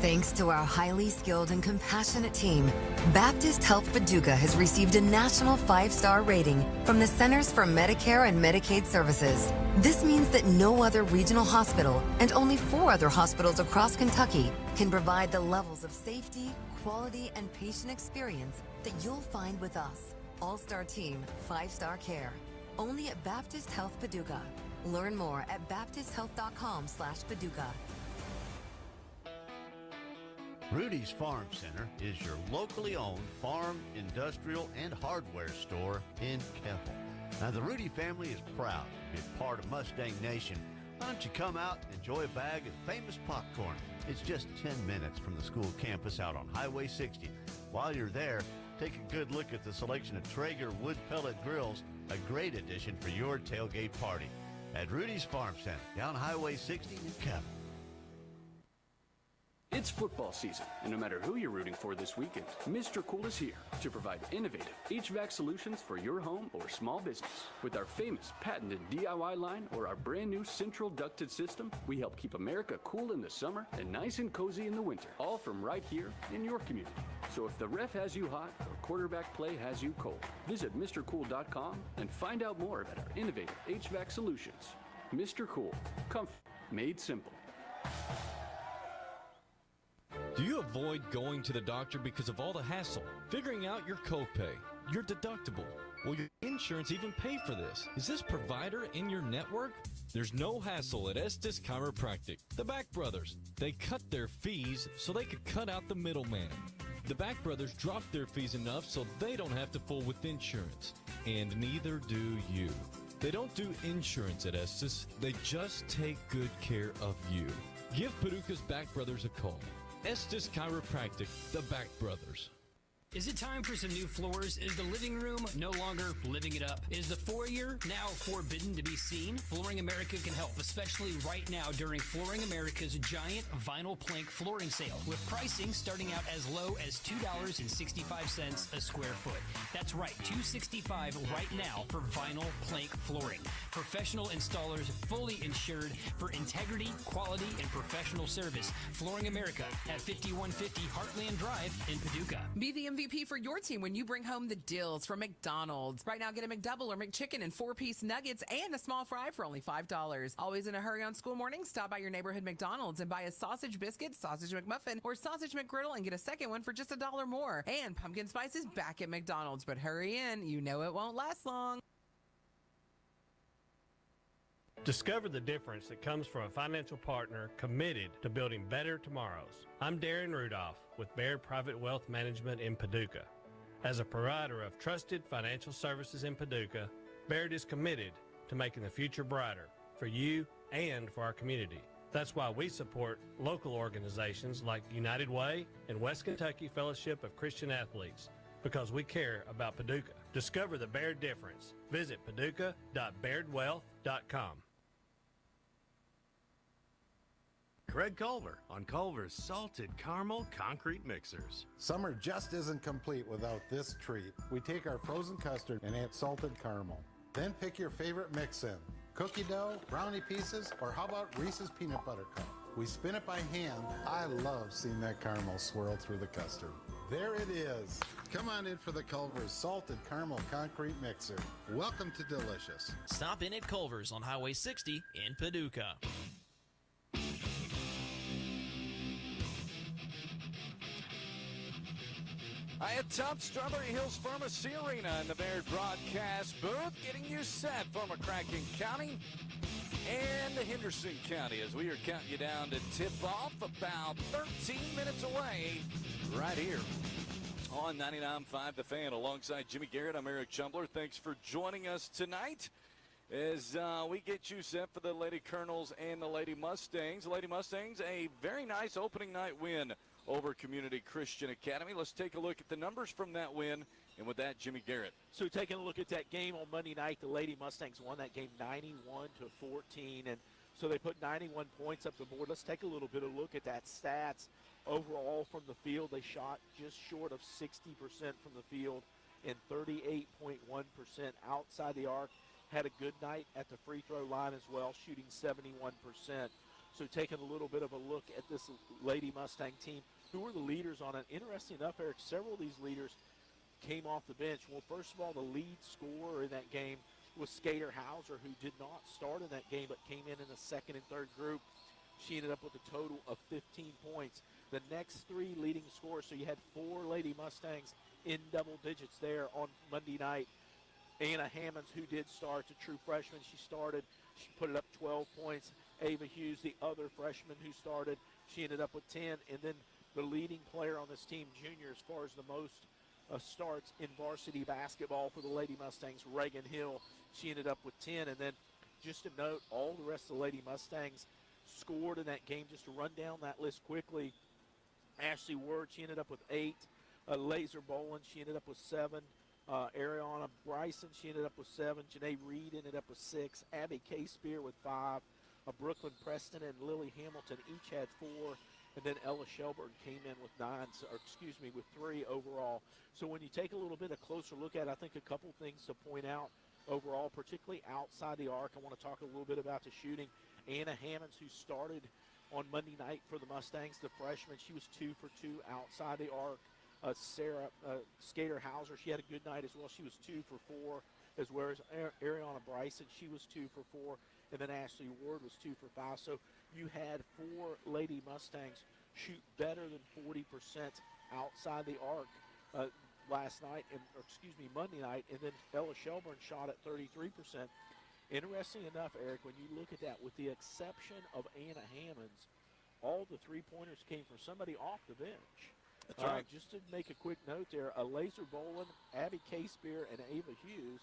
Thanks to our highly skilled and compassionate team, Baptist Health Paducah has received a national 5-star rating from the Centers for Medicare and Medicaid Services. This means that no other regional hospital and only 4 other hospitals across Kentucky can provide the levels of safety, quality, and patient experience that you'll find with us. All-star team, 5-star care. Only at Baptist Health Paducah. Learn more at baptisthealth.com/Paducah. Rudy's Farm Center is your locally owned farm, industrial, and hardware store in Keppel. Now, the Rudy family is proud to be part of Mustang Nation. Why don't you come out and enjoy a bag of famous popcorn? It's just 10 minutes from the school campus out on Highway 60. While you're there, take a good look at the selection of Traeger wood pellet grills, a great addition for your tailgate party. At Rudy's Farm Center, down Highway 60 in Keppel. It's football season, and no matter who you're rooting for this weekend, Mr. Cool is here to provide innovative HVAC solutions for your home or small business. With our famous patented DIY line or our brand new central ducted system, we help keep America cool in the summer and nice and cozy in the winter, all from right here in your community. So if the ref has you hot or quarterback play has you cold, visit MrCool.com and find out more about our innovative HVAC solutions. Mr. Cool, comfort made simple. Do you avoid going to the doctor because of all the hassle? Figuring out your copay, your deductible? Will your insurance even pay for this? Is this provider in your network? There's no hassle at Estes Chiropractic. The Back Brothers. They cut their fees so they could cut out the middleman. The Back Brothers dropped their fees enough so they don't have to fool with insurance. And neither do you. They don't do insurance at Estes. They just take good care of you. Give Paducah's Back Brothers a call. Estes Chiropractic, the Back Brothers. Is it time for some new floors? Is the living room no longer living it up? Is the foyer now forbidden to be seen? Flooring America can help, especially right now during Flooring America's giant vinyl plank flooring sale, with pricing starting out as low as $2.65 a square foot. That's right, $2.65 right now for vinyl plank flooring. Professional installers fully insured for integrity, quality, and professional service. Flooring America at 5150 Heartland Drive in Paducah. Be the MVP for your team when you bring home the deals from McDonald's. Right now, get a McDouble or McChicken and 4-piece nuggets and a small fry for only $5. Always in a hurry on school mornings? Stop by your neighborhood McDonald's and buy a sausage biscuit, sausage McMuffin, or sausage McGriddle and get a second one for just $1 more. And pumpkin spice is back at McDonald's, but hurry in. You know it won't last long. Discover the difference that comes from a financial partner committed to building better tomorrows. I'm Darren Rudolph with Baird Private Wealth Management in Paducah. As a provider of trusted financial services in Paducah, Baird is committed to making the future brighter for you and for our community. That's why we support local organizations like United Way and West Kentucky Fellowship of Christian Athletes because we care about Paducah. Discover the Baird difference. Visit paducah.bairdwealth.com. Craig Culver on Culver's Salted Caramel Concrete Mixers. Summer just isn't complete without this treat. We take our frozen custard and add salted caramel. Then pick your favorite mix in. Cookie dough, brownie pieces, or how about Reese's Peanut Butter Cup? We spin it by hand. I love seeing that caramel swirl through the custard. There it is. Come on in for the Culver's Salted Caramel Concrete Mixer. Welcome to Delicious. Stop in at Culver's on Highway 60 in Paducah. Atop Strawberry Hills Pharmacy Arena in the Baird broadcast booth, getting you set for McCracken County and Henderson County as we are counting you down to tip off about 13 minutes away right here on 99.5 The Fan. Alongside Jimmy Garrett, I'm Eric Chumbler. Thanks for joining us tonight as we get you set for the Lady Colonels and the Lady Mustangs. The Lady Mustangs, a very nice opening night win over Community Christian Academy. Let's take a look at the numbers from that win, and with that, Jimmy Garrett. So taking a look at that game on Monday night, the Lady Mustangs won that game 91-14, and so they put 91 points up the board. Let's take a little bit of a look at that stats. Overall from the field, they shot just short of 60% from the field and 38.1% outside the arc. Had a good night at the free throw line as well, shooting 71%. So taking a little bit of a look at this Lady Mustang team, who were the leaders on it. Interesting enough, Eric, several of these leaders came off the bench. Well, first of all, the lead scorer in that game was Skater Hauser, who did not start in that game but came in the second and third group. She ended up with a total of 15 points. The next three leading scorers, so you had four Lady Mustangs in double digits there on Monday night. Anna Hammonds, who did start, a true freshman, she started. She put it up 12 points. Ava Hughes, the other freshman who started, she ended up with 10. And then the leading player on this team, junior, as far as the most starts in varsity basketball for the Lady Mustangs, Reagan Hill, she ended up with 10. And then just to note, all the rest of the Lady Mustangs scored in that game. Just to run down that list quickly, Ashley Ward, she ended up with 8. Laser Boland, she ended up with 7. Ariana Bryson, she ended up with 7. Janae Reed ended up with 6. Abby K. Spear with 5. Brooklyn Preston and Lily Hamilton each had 4. And then Ella Shelburne came in with 3 overall. So when you take a little bit of closer look at it, I think a couple things to point out overall, particularly outside the arc. I want to talk a little bit about the shooting. Anna Hammonds, who started on Monday night for the Mustangs, the freshman, she was 2 for 2 outside the arc. Sarah Skater Hauser, she had a good night as well. She was 2 for 4, as well as Ariana Bryson, she was 2 for 4. And then Ashley Ward was 2 for 5. So you had 4 Lady Mustangs shoot better than 40% outside the arc Monday night. And then Ella Shelburne shot at 33%. Interesting enough, Eric, when you look at that, with the exception of Anna Hammonds, all the three-pointers came from somebody off the bench. That's right. Just to make a quick note there, Laser Boland, Abby K. Spear, and Ava Hughes,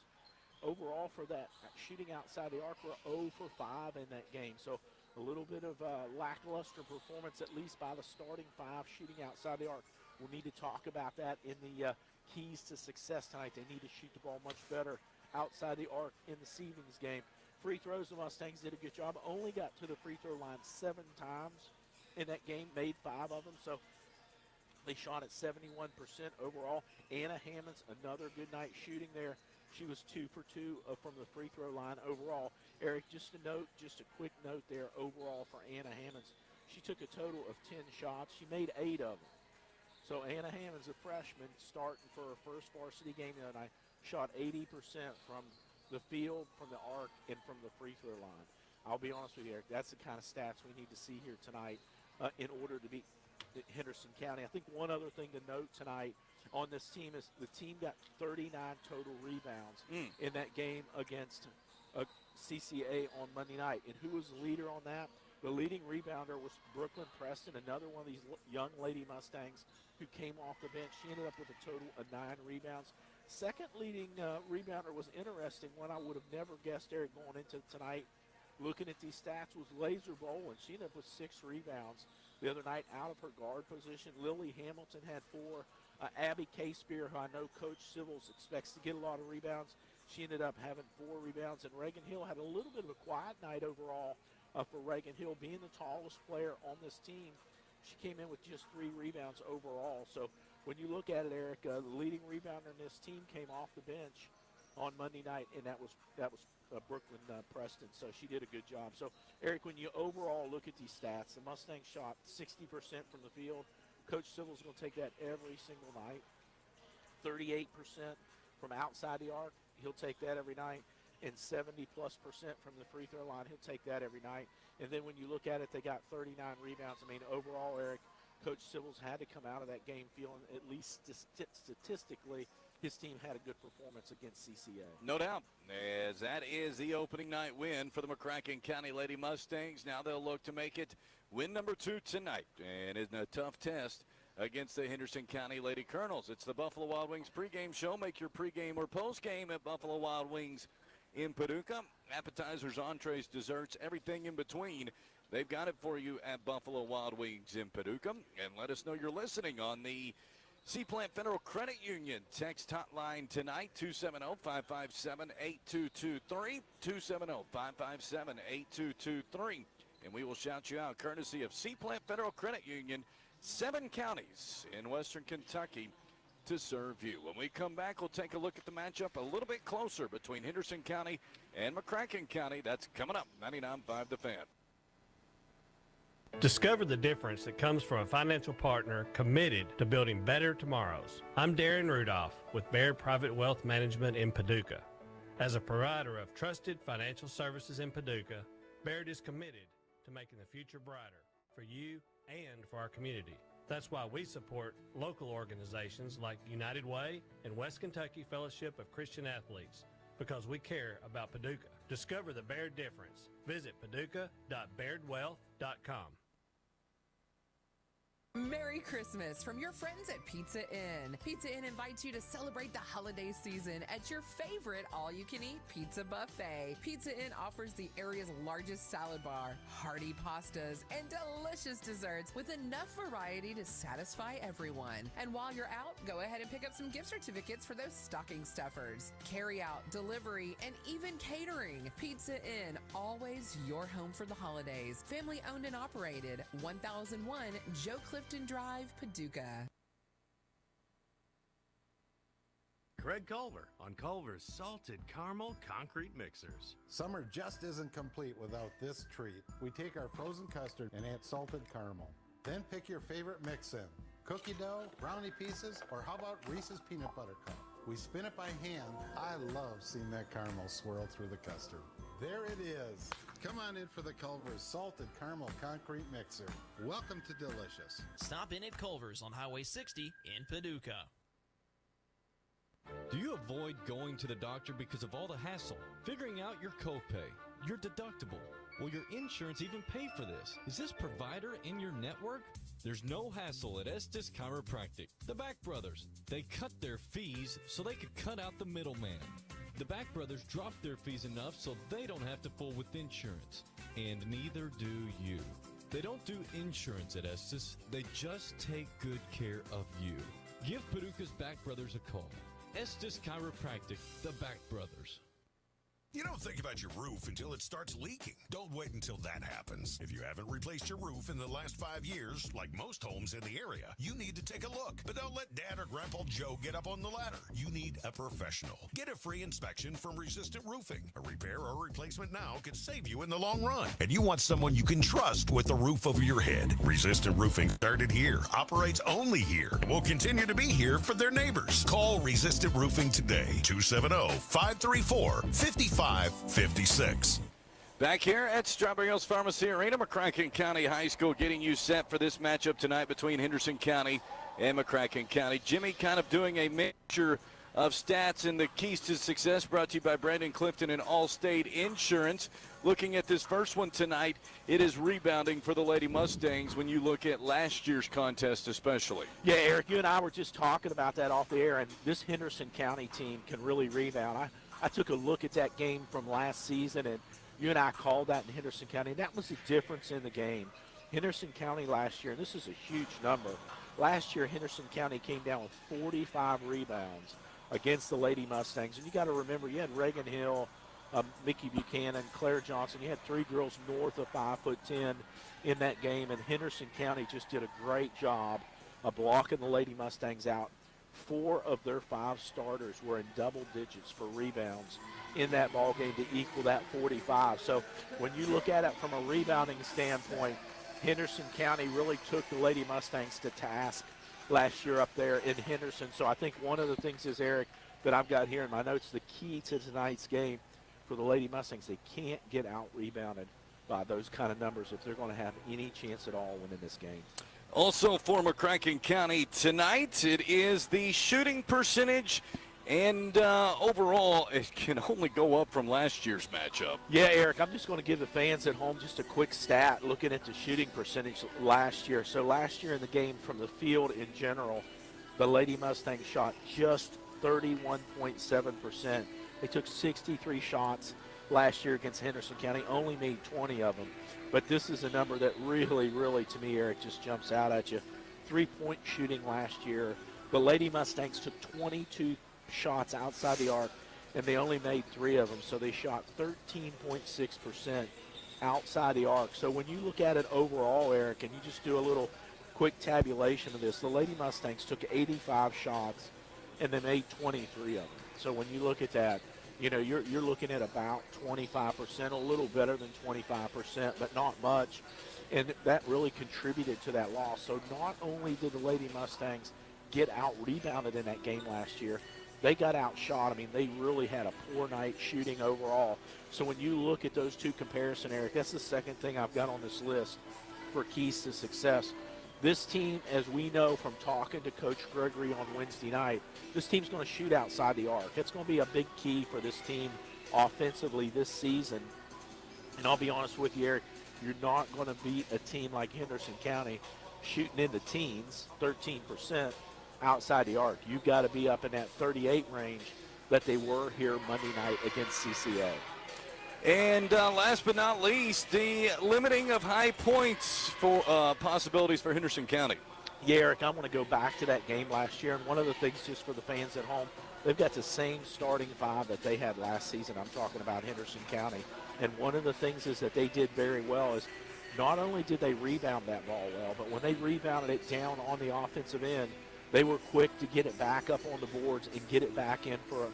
overall for that shooting outside the arc, were 0 for 5 in that game. So a little bit of lackluster performance, at least by the starting 5 shooting outside the arc. We'll need to talk about that in the keys to success tonight. They need to shoot the ball much better outside the arc in this evening's game. Free throws, the Mustangs did a good job. Only got to the free throw line 7 times in that game, made 5 of them. So they shot at 71% overall. Anna Hammonds, another good night shooting there. She was 2 for 2 from the free throw line overall. Eric, just a quick note there overall for Anna Hammonds. She took a total of 10 shots. She made 8 of them. So Anna Hammonds, a freshman, starting for her first varsity game the other night, shot 80% from the field, from the arc, and from the free throw line. I'll be honest with you, Eric, that's the kind of stats we need to see here tonight in order to beat Henderson County. I think one other thing to note tonight on this team is the team got 39 total rebounds in that game against CCA on Monday night. And who was the leader on that? The leading rebounder was Brooklyn Preston, another one of these young Lady Mustangs who came off the bench. She ended up with a total of 9 rebounds. Second leading rebounder was interesting, one I would have never guessed, Eric, going into tonight. Looking at these stats was Laser Boland. She ended up with 6 rebounds the other night out of her guard position. Lily Hamilton had 4. Abby K. Spear, who I know Coach Civils expects to get a lot of rebounds, she ended up having 4 rebounds. And Reagan Hill had a little bit of a quiet night overall for Reagan Hill, being the tallest player on this team. She came in with just 3 rebounds overall. So when you look at it, Eric, the leading rebounder in this team came off the bench on Monday night, and that was Brooklyn Preston. So she did a good job. So, Eric, when you overall look at these stats, the Mustangs shot 60% from the field. Coach Civils is going to take that every single night. 38% from outside the arc. He'll take that every night. And 70+% from the free throw line. He'll take that every night. And then when you look at it, they got 39 rebounds. I mean, overall, Eric, Coach Civils had to come out of that game feeling, at least statistically, his team had a good performance against CCA. No doubt, as that is the opening night win for the McCracken County Lady Mustangs. Now they'll look to make it win number 2 tonight, and in a tough test against the Henderson County Lady Colonels. It's the Buffalo Wild Wings pregame show. Make your pregame or postgame at Buffalo Wild Wings in Paducah. Appetizers, entrees, desserts, everything in between. They've got it for you at Buffalo Wild Wings in Paducah. And let us know you're listening on the Seaplant Federal Credit Union text hotline tonight, 270-557-8223, 270-557-8223. And we will shout you out courtesy of Seaplant Federal Credit Union, 7 counties in western Kentucky to serve you. When we come back, we'll take a look at the matchup a little bit closer between Henderson County and McCracken County. That's coming up, 99.5 The Fan. Discover the difference that comes from a financial partner committed to building better tomorrows. I'm Darren Rudolph with Baird Private Wealth Management in Paducah. As a provider of trusted financial services in Paducah, Baird is committed to making the future brighter for you and for our community. That's why we support local organizations like United Way and West Kentucky Fellowship of Christian Athletes because we care about Paducah. Discover the Baird difference. Visit paducah.bairdwealth.com. Merry Christmas from your friends at Pizza Inn. Pizza Inn invites you to celebrate the holiday season at your favorite all-you-can-eat pizza buffet. Pizza Inn offers the area's largest salad bar, hearty pastas, and delicious desserts with enough variety to satisfy everyone. And while you're out, go ahead and pick up some gift certificates for those stocking stuffers. Carry out, delivery, and even catering. Pizza Inn, always your home for the holidays. Family owned and operated. 1001 Joe Clifton Drive, Paducah. Craig Culver on Culver's Salted Caramel Concrete Mixers. Summer just isn't complete without this treat. We take our frozen custard and add salted caramel. Then pick your favorite mix in. Cookie dough, brownie pieces, or how about Reese's Peanut Butter Cup? We spin it by hand. I love seeing that caramel swirl through the custard. There it is. Come on in for the Culver's Salted Caramel Concrete Mixer. Welcome to Delicious. Stop in at Culver's on Highway 60 in Paducah. Do you avoid going to the doctor because of all the hassle? Figuring out your copay, your deductible. Will your insurance even pay for this? Is this provider in your network? There's no hassle at Estes Chiropractic. The Back Brothers. They cut their fees so they could cut out the middleman. The Back Brothers drop their fees enough so they don't have to fool with insurance. And neither do you. They don't do insurance at Estes. They just take good care of you. Give Paducah's Back Brothers a call. Estes Chiropractic, the Back Brothers. You don't think about your roof until it starts leaking. Don't wait until that happens. If you haven't replaced your roof in the last 5 years, like most homes in the area, you need to take a look. But don't let Dad or Grandpa Joe get up on the ladder. You need a professional. Get a free inspection from Resistant Roofing. A repair or replacement now could save you in the long run. And you want someone you can trust with the roof over your head. Resistant Roofing started here, operates only here, and will continue to be here for their neighbors. Call Resistant Roofing today, 270-534-5556. Back here at Strawberry Hills Pharmacy Arena, McCracken County High School getting you set for this matchup tonight between Henderson County and McCracken County. Jimmy kind of doing a mixture of stats and the keys to success, brought to you by Brandon Clifton and Allstate Insurance. Looking at this first one tonight, it is rebounding for the Lady Mustangs when you look at last year's contest especially. Yeah, Eric, you and I were just talking about that off the air, and this Henderson County team can really rebound. I took a look at that game from last season, and you and I called that in Henderson County. That was the difference in the game. Henderson County last year, and this is a huge number, last year Henderson County came down with 45 rebounds against the Lady Mustangs. And you got to remember, you had Reagan Hill, Mickey Buchanan, Claire Johnson. You had three girls north of 5'10" in that game, and Henderson County just did a great job of blocking the Lady Mustangs out. 4 of their 5 starters were in double digits for rebounds in that ball game to equal that 45. So when you look at it from a rebounding standpoint, Henderson County really took the Lady Mustangs to task last year up there in Henderson. So I think one of the things is, Eric, that I've got here in my notes, the key to tonight's game for the Lady Mustangs, they can't get out-rebounded by those kind of numbers if they're going to have any chance at all winning this game. Also for McCracken County tonight, it is the shooting percentage, and overall, it can only go up from last year's matchup. Yeah, Eric, I'm just going to give the fans at home just a quick stat looking at the shooting percentage last year. So last year in the game from the field in general, the Lady Mustangs shot just 31.7%. They took 63 shots last year against Henderson County, only made 20 of them. But this is a number that really, really, to me, Eric, just jumps out at you. 3-point shooting last year. The Lady Mustangs took 22 shots outside the arc, and they only made 3 of them. So they shot 13.6% outside the arc. So when you look at it overall, Eric, and you just do a little quick tabulation of this, the Lady Mustangs took 85 shots, and they made 23 of them. So when you look at that, you're looking at about 25%, a little better than 25%, but not much. And that really contributed to that loss. So not only did the Lady Mustangs get out-rebounded in that game last year, they got outshot. I mean, they really had a poor night shooting overall. So when you look at those two comparisons, Eric, that's the second thing I've got on this list for keys to success. This team, as we know from talking to Coach Gregory on Wednesday night, this team's going to shoot outside the arc. It's going to be a big key for this team offensively this season. And I'll be honest with you, Eric, you're not going to beat a team like Henderson County shooting in the teens, 13%, outside the arc. You've got to be up in that 38 range that they were here Monday night against CCA. And last but not least, the limiting of high points for possibilities for Henderson County. Yeah, Eric, I'm going to go back to that game last year. And one of the things, just for the fans at home, they've got the same starting five that they had last season. I'm talking about Henderson County. And one of the things is that they did very well is not only did they rebound that ball well, but when they rebounded it down on the offensive end, they were quick to get it back up on the boards and get it back in for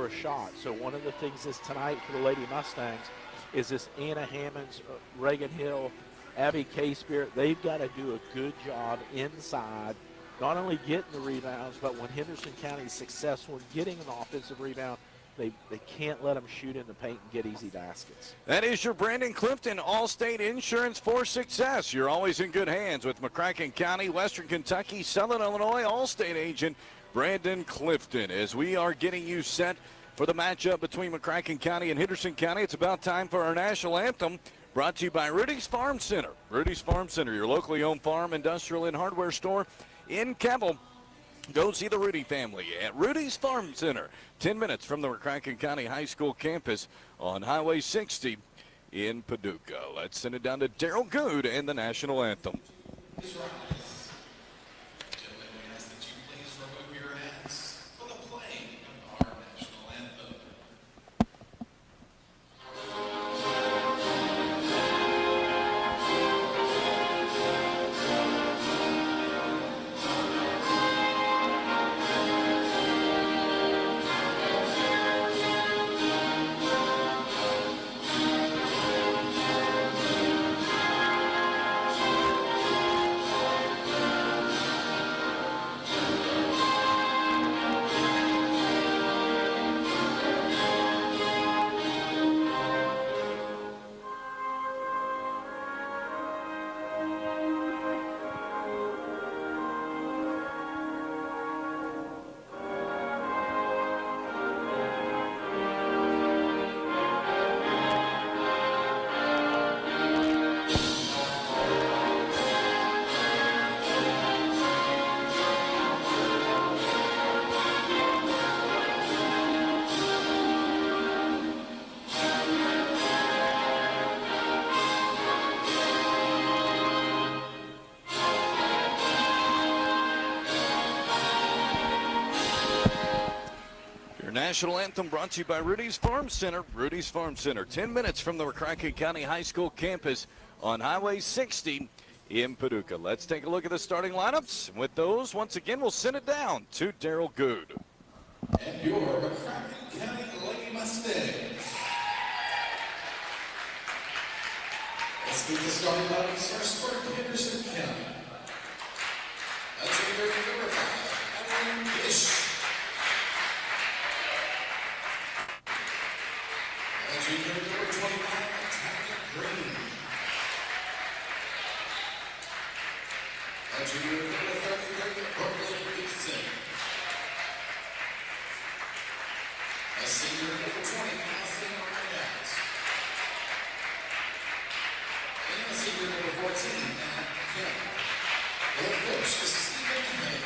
a shot. So one of the things is tonight for the Lady Mustangs is this Anna Hammonds, Reagan Hill, Abby K-Spirit. They've got to do a good job inside, not only getting the rebounds, but when Henderson County is successful in getting an offensive rebound, they can't let them shoot in the paint and get easy baskets. That is your Brandon Clifton Allstate Insurance for Success. You're always in good hands with McCracken County, Western Kentucky, Southern Illinois Allstate agent Brandon Clifton. As we are getting you set for the matchup between McCracken County and Henderson County, it's about time for our national anthem, brought to you by Rudy's Farm Center. Rudy's Farm Center, your locally owned farm, industrial, and hardware store in Keble. Go see the Rudy family at Rudy's Farm Center, 10 minutes from the McCracken County High School campus on Highway 60 in Paducah. Let's send it down to Daryl Good and the national anthem. National anthem brought to you by Rudy's Farm Center. Rudy's Farm Center, 10 minutes from the McCracken County High School campus on Highway 60 in Paducah. Let's take a look at the starting lineups. With those, once again, we'll send it down to Daryl Good. And your McCracken County Lady Mustangs. Let's get the starting lineups first for Henderson County. That's number 5, Evelyn Gish. Junior number 29, Tanya Green. Junior number 33, Brooklyn Gibson. Senior number 20, Allison Ryan. And senior number 14, Matt Kim. Head coach is Stephen May.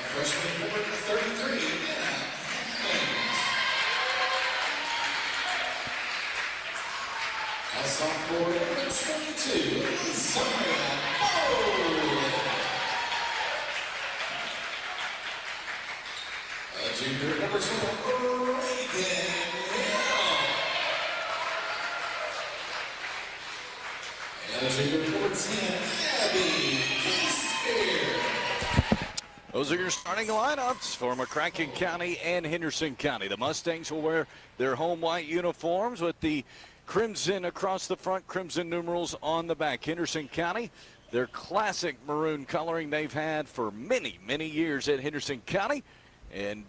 Freshman number 33, a sophomore number 22, 2, Zaria Bowen. Junior number 2, Pregame. And junior number 10, Abby Spear. Those are your starting lineups for McCracken County and Henderson County. The Mustangs will wear their home white uniforms with the crimson across the front, crimson numerals on the back. Henderson County, their classic maroon coloring they've had for many, many years at Henderson County. And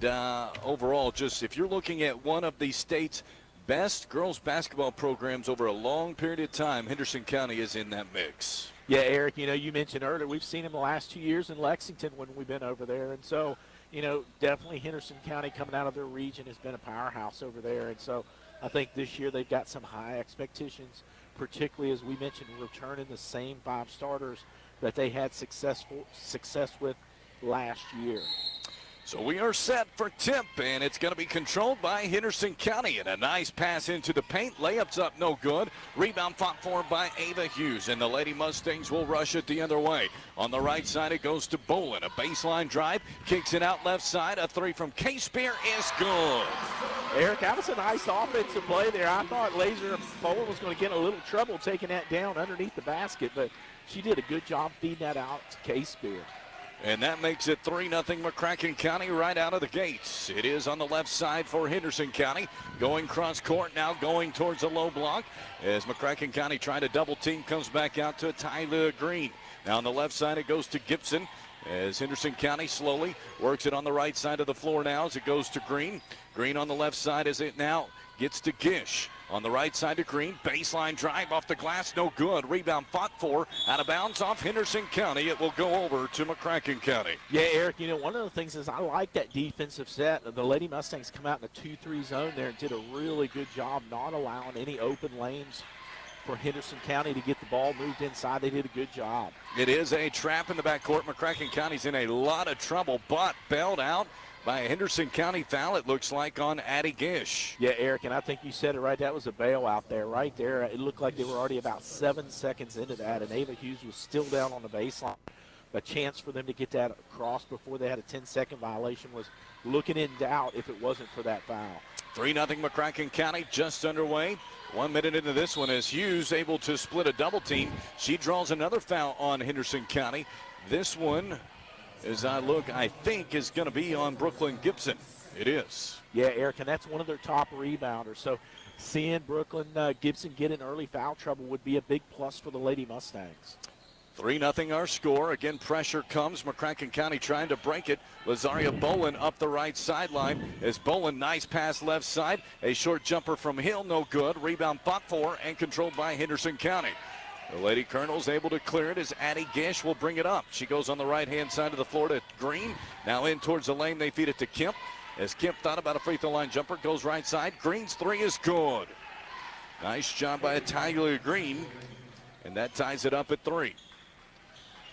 overall, just if you're looking at one of the state's best girls basketball programs over a long period of time, Henderson County is in that mix. Yeah, Eric, you mentioned earlier, we've seen him the last 2 years in Lexington when we've been over there. And so, definitely Henderson County coming out of their region has been a powerhouse over there. And so I think this year they've got some high expectations, particularly as we mentioned, returning the same 5 starters that they had success with last year. So we are set for tip, and it's going to be controlled by Henderson County. And a nice pass into the paint. Layup's up, no good. Rebound fought for by Ava Hughes, and the Lady Mustangs will rush it the other way. On the right side, it goes to Bolin. A baseline drive, kicks it out left side. A 3 from K-Spear is good. Eric, that was a nice offensive play there. I thought Laser Bolin was going to get in a little trouble taking that down underneath the basket, but she did a good job feeding that out to K-Spear. And that makes it 3-0 McCracken County right out of the gates. It is on the left side for Henderson County. Going cross court now, going towards the low block. As McCracken County trying to double team, comes back out to Tyler Green. Now on the left side it goes to Gibson. As Henderson County slowly works it on the right side of the floor now as it goes to Green. Green on the left side as it now gets to Gish. On the right side to Green, baseline drive off the glass, no good. Rebound fought for, out of bounds off Henderson County. It will go over to McCracken County. Yeah, Eric, one of the things is I like that defensive set. The Lady Mustangs come out in the 2-3 zone there and did a really good job not allowing any open lanes for Henderson County to get the ball moved inside. They did a good job. It is a trap in the backcourt. McCracken County's in a lot of trouble, but bailed out by a Henderson County foul, it looks like, on Addie Gish. Yeah, Eric, and I think you said it right. That was a bailout there, right there. It looked like they were already about 7 seconds into that, and Ava Hughes was still down on the baseline. A chance for them to get that across before they had a 10-second violation was looking in doubt if it wasn't for that foul. 3-0 McCracken County just underway. 1 minute into this one as Hughes able to split a double team. She draws another foul on Henderson County. This one, as I look, I think is going to be on Brooklyn Gibson. It is. Yeah, Eric, and that's one of their top rebounders. So seeing Brooklyn Gibson get in early foul trouble would be a big plus for the Lady Mustangs. 3-0 our score. Again, pressure comes. McCracken County trying to break it. Lazaria Bolin up the right sideline as Bolin, nice pass left side. A short jumper from Hill, no good. Rebound fought for and controlled by Henderson County. The Lady Colonel's able to clear it as Addie Gish will bring it up. She goes on the right-hand side of the floor to Green. Now in towards the lane, they feed it to Kemp. As Kemp thought about a free throw line jumper, goes right side. Green's 3 is good. Nice job by Tyler Green, and that ties it up at 3.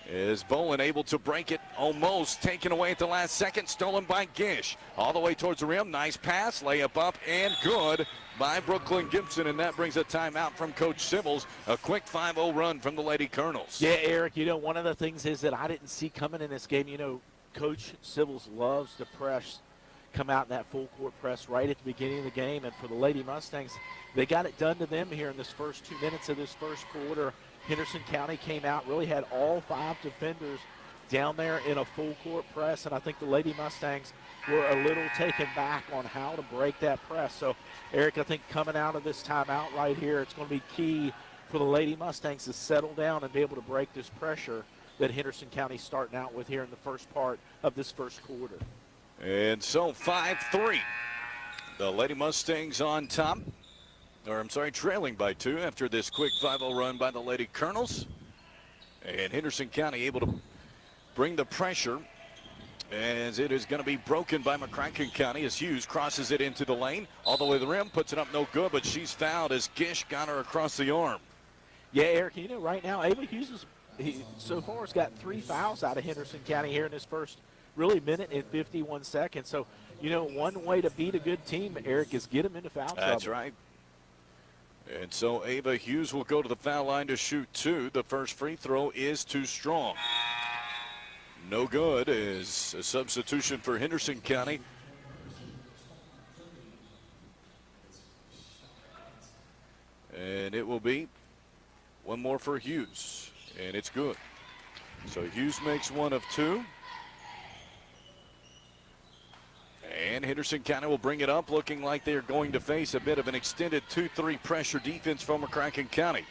Is Bolin able to break it? Almost taken away at the last second. Stolen by Gish. All the way towards the rim. Nice pass. Layup up and good by Brooklyn Gibson. And that brings a timeout from Coach Sibbles. A quick 5-0 run from the Lady Colonels. Yeah, Eric, one of the things is that I didn't see coming in this game. Coach Sibbles loves to press, come out in that full court press right at the beginning of the game. And for the Lady Mustangs, they got it done to them here in this first 2 minutes of this first quarter. Henderson County came out, really had all 5 defenders down there in a full court press, and I think the Lady Mustangs were a little taken back on how to break that press. So, Eric, I think coming out of this timeout right here, it's going to be key for the Lady Mustangs to settle down and be able to break this pressure that Henderson County's starting out with here in the first part of this first quarter. And so 5-3. The Lady Mustangs on top. Trailing by 2 after this quick 5-0 run by the Lady Colonels. And Henderson County able to bring the pressure as it is going to be broken by McCracken County as Hughes crosses it into the lane. All the way to the rim, puts it up no good, but she's fouled as Gish got her across the arm. Yeah, Eric, right now, Ava Hughes so far has got 3 fouls out of Henderson County here in this first minute and 51 seconds. So, one way to beat a good team, Eric, is get them into foul trouble. That's right. And so Ava Hughes will go to the foul line to shoot 2. The first free throw is too strong. No good is a substitution for Henderson County. And it will be one more for Hughes, and it's good. So Hughes makes 1 of 2. And Henderson County will bring it up, looking like they're going to face a bit of an extended 2-3 pressure defense from McCracken County.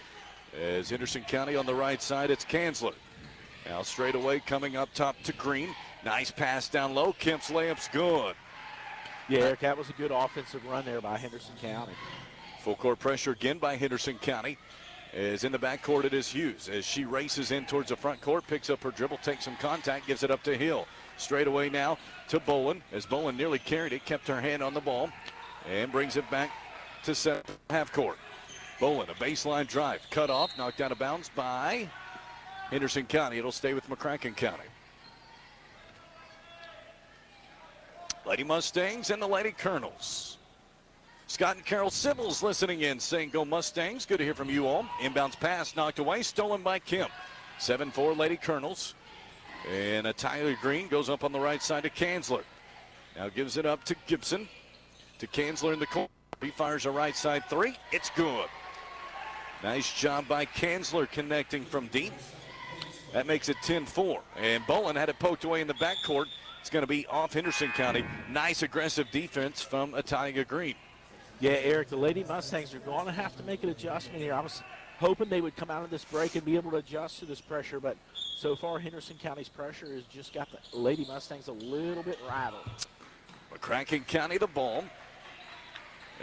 As Henderson County on the right side, it's Kanzler. Now straight away coming up top to Green. Nice pass down low. Kemp's layup's good. Yeah, Eric, that was a good offensive run there by Henderson County. Full court pressure again by Henderson County. As in the backcourt, it is Hughes. As she races in towards the front court, picks up her dribble, takes some contact, gives it up to Hill. Straight away now to Bolin. As Bolin nearly carried it, kept her hand on the ball, and brings it back to half court. Bolin, a baseline drive, cut off, knocked out of bounds by Henderson County. It'll stay with McCracken County. Lady Mustangs and the Lady Colonels. Scott and Carol Sibbles listening in, saying go Mustangs. Good to hear from you all. Inbounds pass knocked away, stolen by Kemp. 7-4 Lady Colonels. And Tyler Green goes up on the right side to Kanzler. Now gives it up to Gibson. To Kanzler in the corner. He fires a right side 3. It's good. Nice job by Kanzler connecting from deep. That makes it 10-4. And Bolin had it poked away in the backcourt. It's going to be off Henderson County. Nice aggressive defense from Ataliga Green. Yeah, Eric, the Lady Mustangs are going to have to make an adjustment here. I was hoping they would come out of this break and be able to adjust to this pressure, but so far Henderson County's pressure has just got the Lady Mustangs a little bit rattled. McCracken County the ball.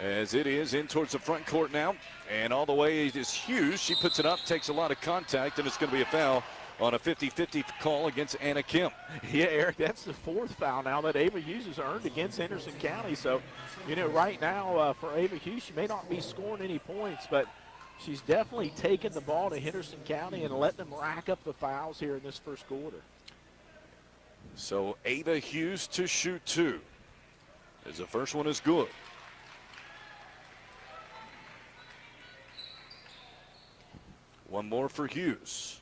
As it is in towards the front court now. And all the way is Hughes. She puts it up, takes a lot of contact, and it's going to be a foul on a 50-50 call against Anna Kim. Yeah, Eric, that's the 4th foul now that Ava Hughes has earned against Henderson County. So, you know, right now for Ava Hughes, she may not be scoring any points, but she's definitely taken the ball to Henderson County and let them rack up the fouls here in this first quarter. So Ava Hughes to shoot 2. As the first one is good. One more for Hughes.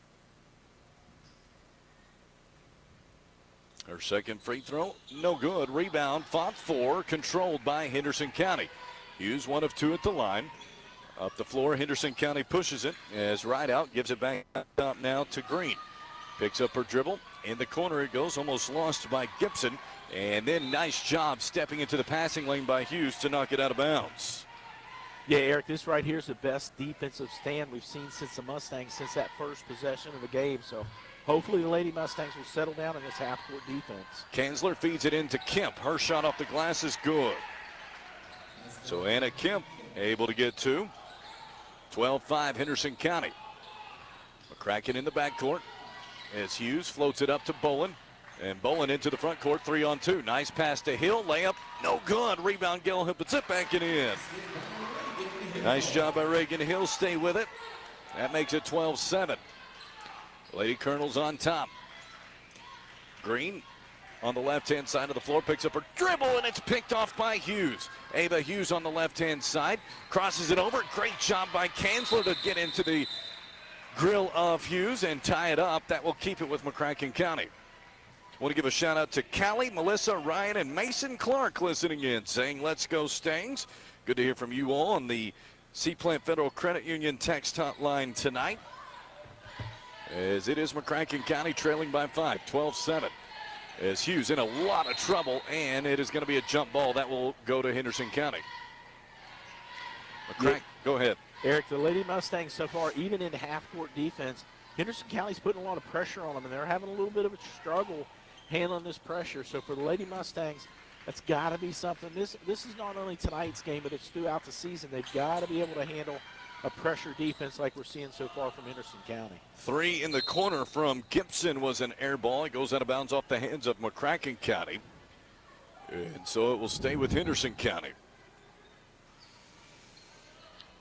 Her second free throw, no good. Rebound, fought for, controlled by Henderson County. Hughes 1 of 2 at the line. Up the floor, Henderson County pushes it as Rideout gives it back up now to Green. Picks up her dribble. In the corner it goes, almost lost by Gibson. And then nice job stepping into the passing lane by Hughes to knock it out of bounds. Yeah, Eric, this right here is the best defensive stand we've seen since the Mustangs, since that first possession of the game. So hopefully the Lady Mustangs will settle down in this half-court defense. Kanzler feeds it into Kemp. Her shot off the glass is good. So Anna Kemp able to get 2. 12-5 Henderson County. McCracken in the backcourt as Hughes floats it up to Bolin. And Bolin into the front court, 3-on-2. Nice pass to Hill, layup, no good. Rebound, Gilhill puts it back in. Nice job by Reagan Hill, stay with it. That makes it 12-7. Lady Colonels on top. Green on the left-hand side of the floor, picks up her dribble, and it's picked off by Hughes. Ava Hughes on the left-hand side, crosses it over. Great job by Kanzler to get into the grill of Hughes and tie it up. That will keep it with McCracken County. I want to give a shout out to Callie, Melissa, Ryan, and Mason Clark listening in, saying let's go Stangs. Good to hear from you all on the Seaplant Federal Credit Union text hotline tonight. As it is McCracken County trailing by 5, 12-7. As Hughes in a lot of trouble, and it is going to be a jump ball that will go to Henderson County. Go ahead. Eric, the Lady Mustangs so far, even in half-court defense, Henderson County's putting a lot of pressure on them, and they're having a little bit of a struggle handling this pressure. So for the Lady Mustangs, that's got to be something. This is not only tonight's game, but it's throughout the season. They've got to be able to handle a pressure defense like we're seeing so far from Henderson County. 3 in the corner from Gibson was an air ball. It goes out of bounds off the hands of McCracken County. And so it will stay with Henderson County.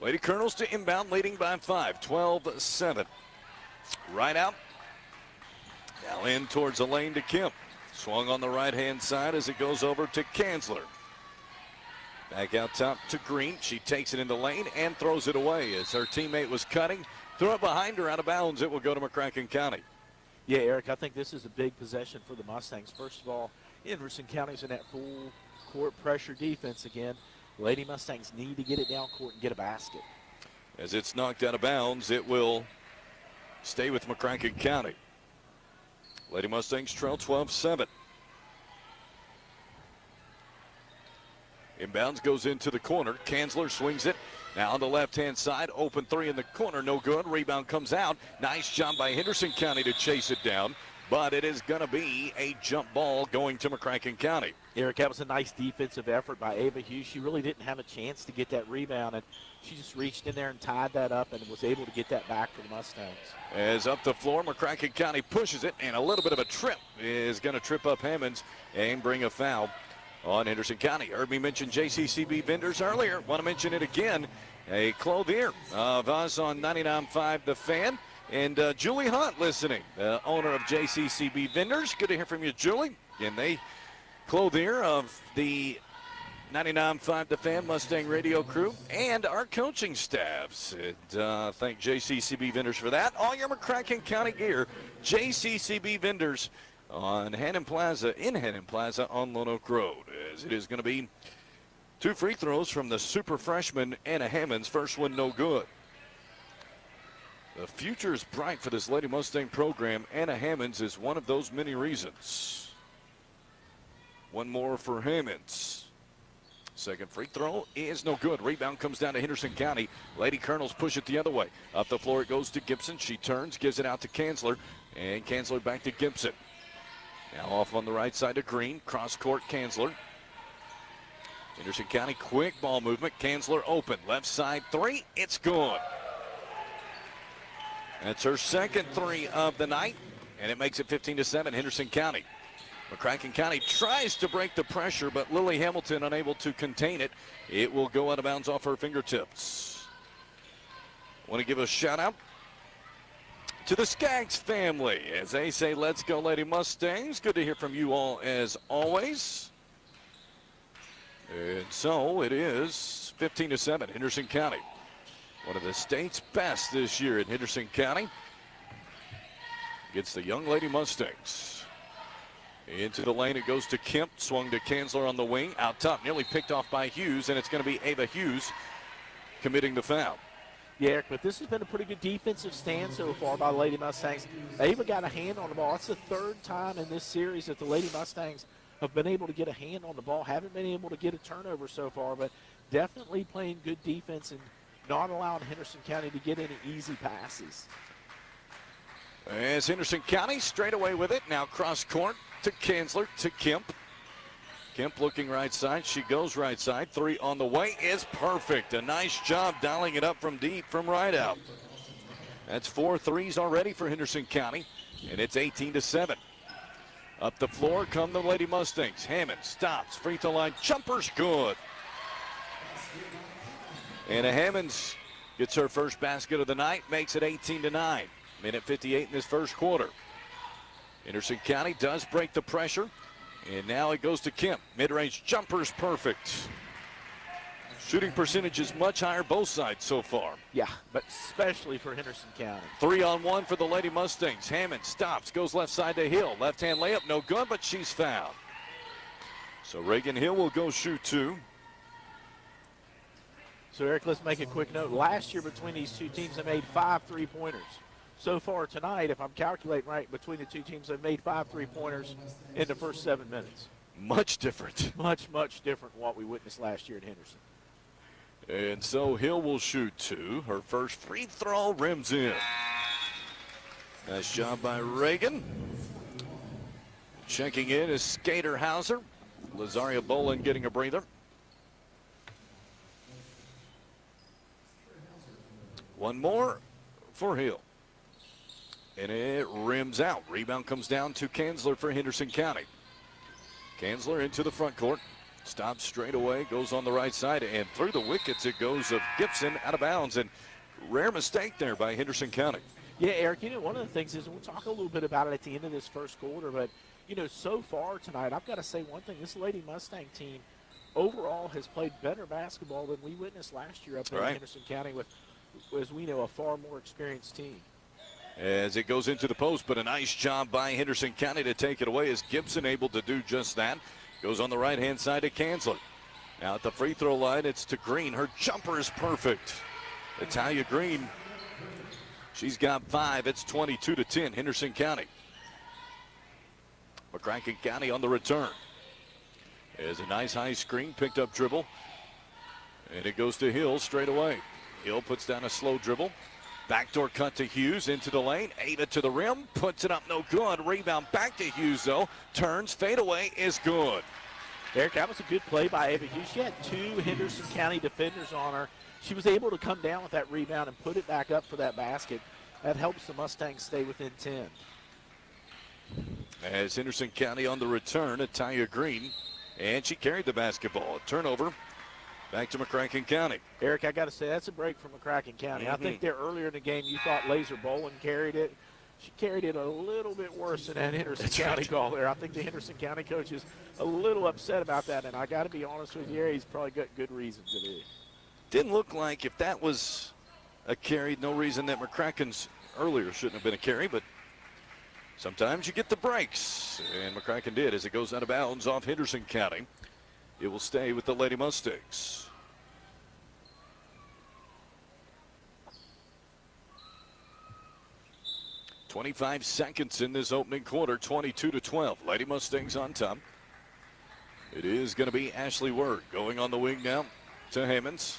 Lady Colonels to inbound, leading by 5, 12-7. Right out. Now in towards the lane to Kemp. Swung on the right-hand side as it goes over to Kanzler. Back out top to Green. She takes it in the lane and throws it away as her teammate was cutting. Threw it behind her, out of bounds. It will go to McCracken County. Yeah, Eric, I think this is a big possession for the Mustangs. First of all, Henderson County's in that full court pressure defense again. Lady Mustangs need to get it down court and get a basket. As it's knocked out of bounds, it will stay with McCracken County. Lady Mustangs trail 12-7. Inbounds goes into the corner. Kanzler swings it. Now on the left-hand side, open three in the corner, no good. Rebound comes out. Nice job by Henderson County to chase it down, but it is going to be a jump ball going to McCracken County. Eric, that was a nice defensive effort by Ava Hughes. She really didn't have a chance to get that rebound, and she just reached in there and tied that up and was able to get that back for the Mustangs. As up the floor, McCracken County pushes it, and a little bit of a trip is going to trip up Hammonds and bring a foul on Henderson County. Heard me mention JCCB vendors earlier. Want to mention it again. A clothier of us on 99.5 The Fan. And Julie Hunt listening, the owner of JCCB vendors. Good to hear from you, Julie. And they clothier of the 99.5 The Fan Mustang radio crew and our coaching staffs. And thank JCCB vendors for that. All your McCracken County gear, JCCB vendors on Hannon Plaza, in Hannon Plaza on Lone Oak Road, as it is going to be 2 free throws from the super freshman Anna Hammonds. First one no good. The future is bright for this Lady Mustang program. Anna Hammonds is one of those many reasons. One more for Hammonds. Second free throw is no good. Rebound comes down to Henderson County. Lady Colonels push it the other way. Up the floor it goes to Gibson. She turns, gives it out to Kanzler, and Kanzler back to Gibson. Now off on the right side to Green. Cross court, Kanzler. Henderson County, quick ball movement. Kanzler open. Left side three. It's good. That's her second three of the night, and it makes it 15-7, Henderson County. McCracken County tries to break the pressure, but Lily Hamilton unable to contain it. It will go out of bounds off her fingertips. Want to give a shout out to the Skaggs family as they say, let's go Lady Mustangs. Good to hear from you all as always. And so it is 15-7, Henderson County. One of the state's best this year in Henderson County against the young Lady Mustangs. Into the lane it goes to Kemp, swung to Kanzler on the wing. Out top, nearly picked off by Hughes, and it's going to be Ava Hughes committing the foul. Yeah, Eric, but this has been a pretty good defensive stand so far by the Lady Mustangs. Ava got a hand on the ball. It's the third time in this series that the Lady Mustangs have been able to get a hand on the ball. Haven't been able to get a turnover so far, but definitely playing good defense and not allowing Henderson County to get any easy passes. As Henderson County straight away with it. Now cross court to Kanzler to Kemp. Kemp looking right side. She goes right side. Three on the way is perfect. A nice job dialing it up from deep from right out. That's 4 threes already for Henderson County, and it's 18-7. Up the floor come the Lady Mustangs. Hammond stops. Free throw line. Jumper's good. Anna Hammonds gets her first basket of the night. Makes it 18-9. Minute 58 in this first quarter. Henderson County does break the pressure. And now it goes to Kemp. Mid-range jumper's perfect. Shooting percentage is much higher both sides so far. Yeah, but especially for Henderson County. 3-on-1 for the Lady Mustangs. Hammond stops, goes left side to Hill. Left-hand layup, no good, but she's fouled. So Reagan Hill will go shoot 2. So, Eric, let's make a quick note. Last year between these two teams, they made 5 3-pointers. So far tonight, if I'm calculating right, between the two teams, they've made 5 3-pointers in the first 7 minutes. Much different. Much different than what we witnessed last year at Henderson. And so Hill will shoot 2. Her first free throw rims in. Nice job by Reagan. Checking in is Skater Hauser. Lazaria Bolin getting a breather. One more for Hill. And it rims out. Rebound comes down to Kanzler for Henderson County. Kanzler into the front court. Stops straight away. Goes on the right side. And through the wickets it goes of Gibson out of bounds. And rare mistake there by Henderson County. Yeah, Eric, one of the things is, we'll talk a little bit about it at the end of this first quarter, but, so far tonight, I've got to say one thing. This Lady Mustang team overall has played better basketball than we witnessed last year up there in Henderson County with, as we know, a far more experienced team. As it goes into the post, but a nice job by Henderson County to take it away as Gibson able to do just that. Goes on the right-hand side to Kansler. Now at the free throw line, it's to Green. Her jumper is perfect. Italia Green, she's got 5. It's 22-10, Henderson County. McCracken County on the return. There's a nice high screen, picked up dribble. And it goes to Hill straight away. Hill puts down a slow dribble. Backdoor cut to Hughes into the lane. Ava to the rim, puts it up, no good. Rebound back to Hughes though. Turns, fadeaway is good. Eric, that was a good play by Ava Hughes. She had 2 Henderson County defenders on her. She was able to come down with that rebound and put it back up for that basket. That helps the Mustangs stay within 10. As Henderson County on the return, Italia Green, and she carried the basketball. A turnover back to McCracken County. Eric, I got to say, that's a break from McCracken County. I think there earlier in the game you thought Laser Boland carried it. She carried it a little bit worse than that Henderson County call there. I think the Henderson County coach is a little upset about that, and I got to be honest with you, he's probably got good reason to be. Didn't look like if that was a carry, no reason that McCracken's earlier shouldn't have been a carry, but sometimes you get the breaks, and McCracken did as it goes out of bounds off Henderson County. It will stay with the Lady Mustangs. .25 seconds in this opening quarter, 22-12. Lady Mustangs on top. It is going to be Ashley Word going on the wing now to Hammonds.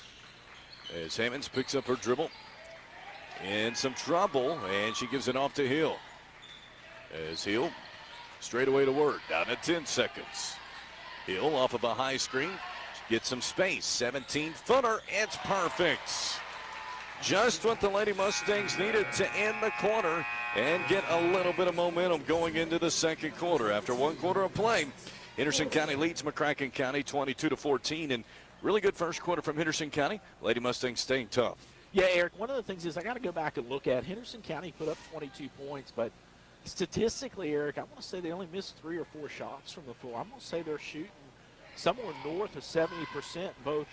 As Hammonds picks up her dribble. In some trouble, and she gives it off to Hill. As Hill straight away to Word, down at 10 seconds. Hill off of a high screen, gets some space, 17-footer, it's perfect. Just what the Lady Mustangs needed to end the quarter and get a little bit of momentum going into the second quarter. After 1 quarter of play, Henderson County leads McCracken County 22-14, and really good first quarter from Henderson County. Lady Mustangs staying tough. Yeah, Eric, one of the things is I got to go back and look at Henderson County put up 22 points, but statistically, Eric, I want to say they only missed 3 or 4 shots from the floor. I'm going to say they're shooting somewhere north of 70%, both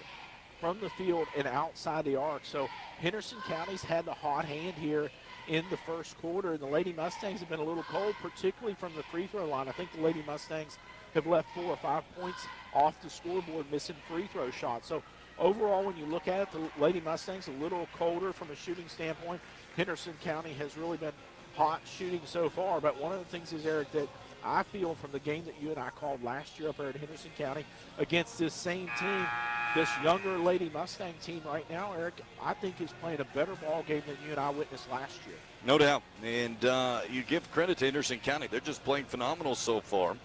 from the field and outside the arc. So Henderson County's had the hot hand here in the first quarter, and the Lady Mustangs have been a little cold, particularly from the free throw line. I think the Lady Mustangs have left 4 or 5 points off the scoreboard missing free throw shots. So overall, when you look at it, the Lady Mustangs a little colder from a shooting standpoint. Henderson County has really been hot shooting so far, but one of the things is, Eric, that I feel from the game that you and I called last year up there at Henderson County against this same team, this younger Lady Mustang team right now, Eric, I think is playing a better ball game than you and I witnessed last year. No doubt, and you give credit to Henderson County. They're just playing phenomenal so far,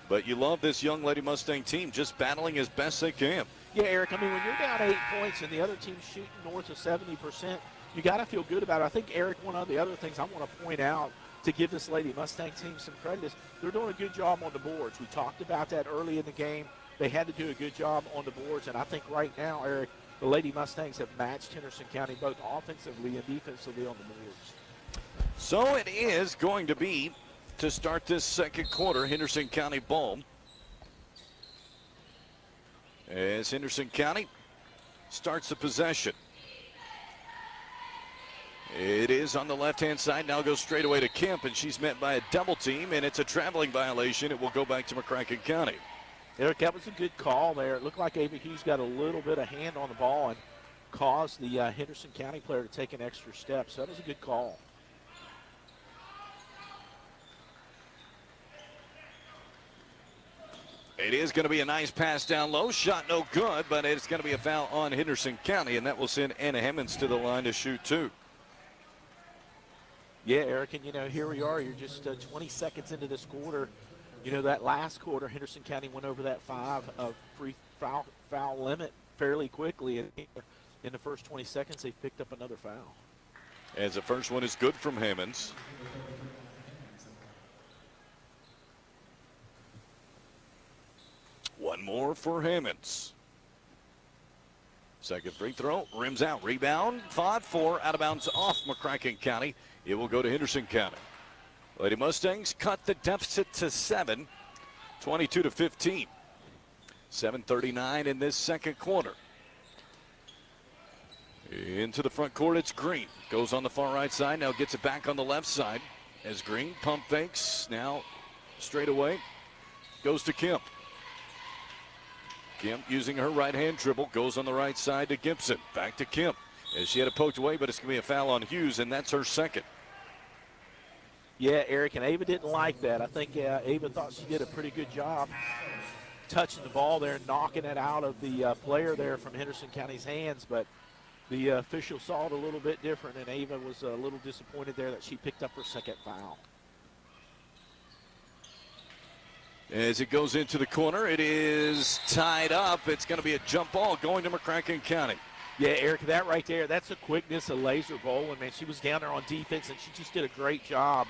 but you love this young Lady Mustang team just battling as best they can. Yeah, Eric, I mean, when you're down 8 points and the other team's shooting north of 70%, you got to feel good about it. I think, Eric, one of the other things I want to point out to give this Lady Mustang team some credit is they're doing a good job on the boards. We talked about that early in the game. They had to do a good job on the boards, and I think right now, Eric, the Lady Mustangs have matched Henderson County both offensively and defensively on the boards. So it is going to be, to start this second quarter, Henderson County ball. As Henderson County starts the possession. It is on the left-hand side. Now goes straight away to Kemp, and she's met by a double team, and it's a traveling violation. It will go back to McCracken County. Eric, that was a good call there. It looked like Ava Hughes got a little bit of hand on the ball and caused the Henderson County player to take an extra step. So that was a good call. It is going to be a nice pass down low. Shot no good, but it's going to be a foul on Henderson County, and that will send Anna Hemmons to the line to shoot 2. Yeah, Eric, and, you know, here we are. You're just 20 seconds into this quarter. You know, that last quarter, Henderson County went over that 5 free foul limit fairly quickly. And in the first 20 seconds, they picked up another foul. As the first one is good from Hemmons. One more for Hemmons. Second free throw, rims out, rebound, fought for, out of bounds off McCracken County. It will go to Henderson County. Lady Mustangs cut the deficit to 7, 22-15. 7:39 in this second quarter. Into the front court, it's Green. Goes on the far right side, now gets it back on the left side. As Green pump fakes, now straight away, goes to Kemp. Kemp using her right-hand dribble, goes on the right side to Gibson. Back to Kemp. As she had it poked away, but it's going to be a foul on Hughes, and that's her second. Yeah, Eric, and Ava didn't like that. I think Ava thought she did a pretty good job touching the ball there, knocking it out of the player there from Henderson County's hands, but the official saw it a little bit different, and Ava was a little disappointed there that she picked up her second foul. As it goes into the corner, it is tied up. It's going to be a jump ball going to McCracken County. Yeah, Eric, that right there, that's a quickness, a laser bowling, man. She was down there on defense, and she just did a great job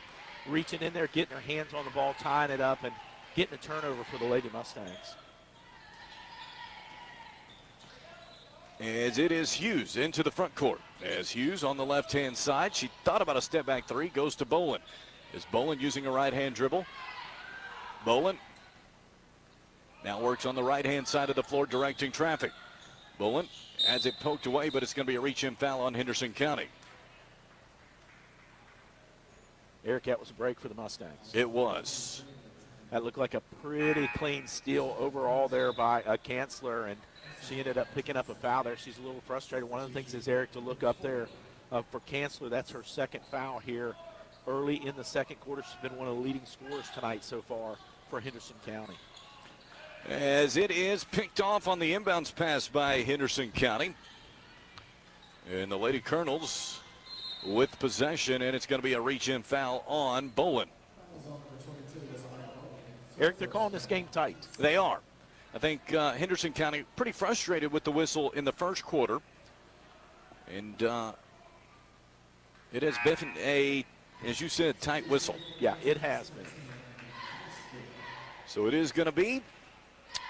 reaching in there, getting her hands on the ball, tying it up, and getting a turnover for the Lady Mustangs. As it is Hughes into the front court. As Hughes on the left-hand side, she thought about a step-back three, goes to Bolin. Is Bolin using a right-hand dribble? Bolin now works on the right-hand side of the floor, directing traffic. Bolin has it poked away, but it's going to be a reach-in foul on Henderson County. Eric, that was a break for the Mustangs. It was. That looked like a pretty clean steal overall there by Kanzler, and she ended up picking up a foul there. She's a little frustrated. One of the things is, Eric, to look up there for Kanzler. That's her second foul here early in the second quarter. She's been one of the leading scorers tonight so far for Henderson County. As it is picked off on the inbounds pass by Henderson County. And the Lady Colonels with possession, and it's going to be a reach-in foul on Bowen. Eric, they're calling this game tight. They are. I think Henderson County pretty frustrated with the whistle in the first quarter. And it has been a, as you said, tight whistle. Yeah, it has been. So it is going to be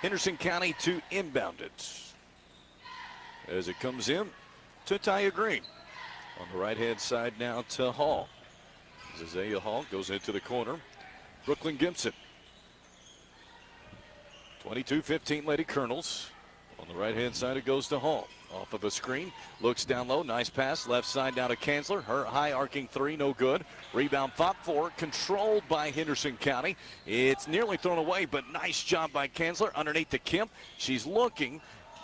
Henderson County to inbound it. As it comes in to Taya Green. On the right-hand side now to Hall. Zazaya Hall goes into the corner. Brooklyn Gibson. 22-15 Lady Colonels. On the right-hand side, it goes to Hall. Off of a screen, looks down low, nice pass. Left side now to Kanzler. Her high arcing three, no good. Rebound fought for, controlled by Henderson County. It's nearly thrown away, but nice job by Kanzler underneath to Kemp. She's looking,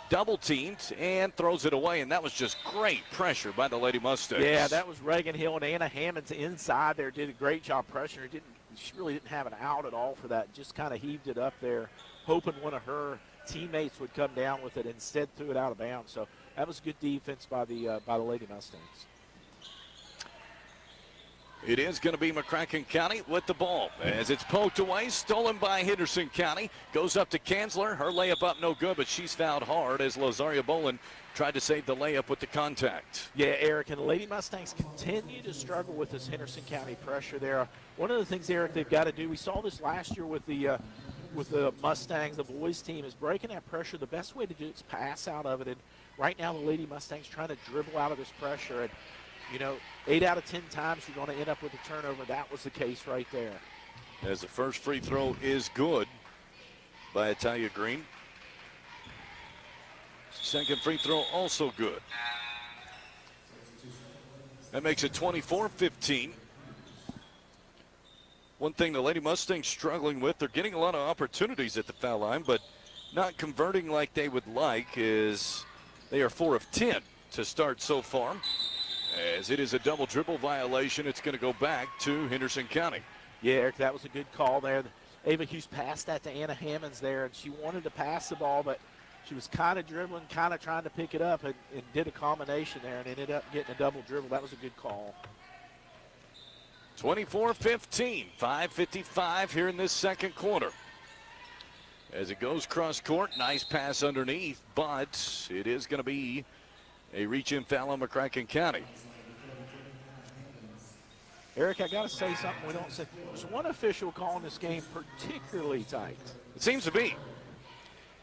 double teamed, and throws it away, and that was just great pressure by the Lady Mustangs. Yeah, that was Reagan Hill, and Anna Hammonds inside there did a great job pressuring her. She really didn't have an out at all for that. Just kind of heaved it up there, hoping one of her teammates would come down with it. Instead, threw it out of bounds. So that was good defense by the Lady Mustangs. It is going to be McCracken County with the ball as it's poked away, stolen by Henderson County. Goes up to Kanzler. Her layup up no good, but she's fouled hard as Lazaria Bolin tried to save the layup with the contact. Yeah, Eric, and the Lady Mustangs continue to struggle with this Henderson County pressure there. One of the things, Eric, they've got to do, we saw this last year with the Mustangs, the boys team, is breaking that pressure. The best way to do it is pass out of it. And right now the Lady Mustangs trying to dribble out of this pressure. And, 8 out of 10 times you're going to end up with a turnover. That was the case right there. As the first free throw is good by Italia Green. Second free throw also good. That makes it 24-15. One thing the Lady Mustangs struggling with, they're getting a lot of opportunities at the foul line, but not converting like they would like, is they are 4 of 10 to start so far. As it is a double dribble violation, it's going to go back to Henderson County. Yeah, Eric, that was a good call there. Ava Hughes passed that to Anna Hammonds there, and she wanted to pass the ball, but she was kind of dribbling, kind of trying to pick it up, and did a combination there and ended up getting a double dribble. That was a good call. 24-15, 5:55 here in this second quarter. As it goes cross court, nice pass underneath, but it is going to be a reach-in foul on McCracken County. Eric, I got to say something we don't say. There's one official calling this game particularly tight. It seems to be.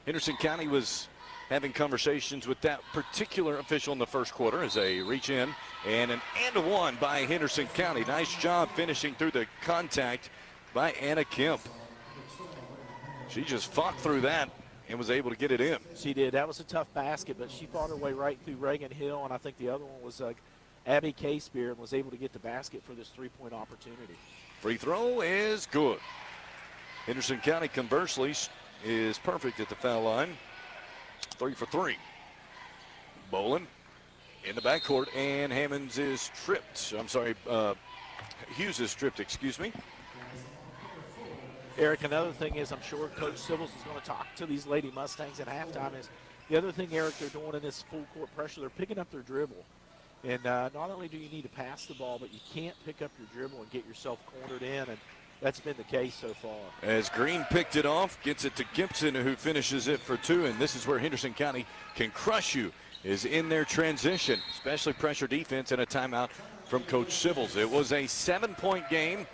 Henderson County was having conversations with that particular official in the first quarter as a reach in and an and one by Henderson County. Nice job finishing through the contact by Anna Kemp. She just fought through that and was able to get it in. She did. That was a tough basket, but she fought her way right through Reagan Hill, and I think the other one was Abby K-Spear, and was able to get the basket for this three-point opportunity. Free throw is good. Henderson County, conversely, is perfect at the foul line. 3 for 3. Bolin in the backcourt, and Hammonds is tripped. I'm sorry, Hughes is tripped, excuse me. Eric, another thing is I'm sure Coach Sybils is going to talk to these Lady Mustangs at halftime is the other thing, Eric, they're doing in this full court pressure, they're picking up their dribble. And not only do you need to pass the ball, but you can't pick up your dribble and get yourself cornered in, and that's been the case so far. As Green picked it off, gets it to Gibson, who finishes it for 2, and this is where Henderson County can crush you, is in their transition, especially pressure defense and a timeout from Coach Sybils. It was a 7-point game,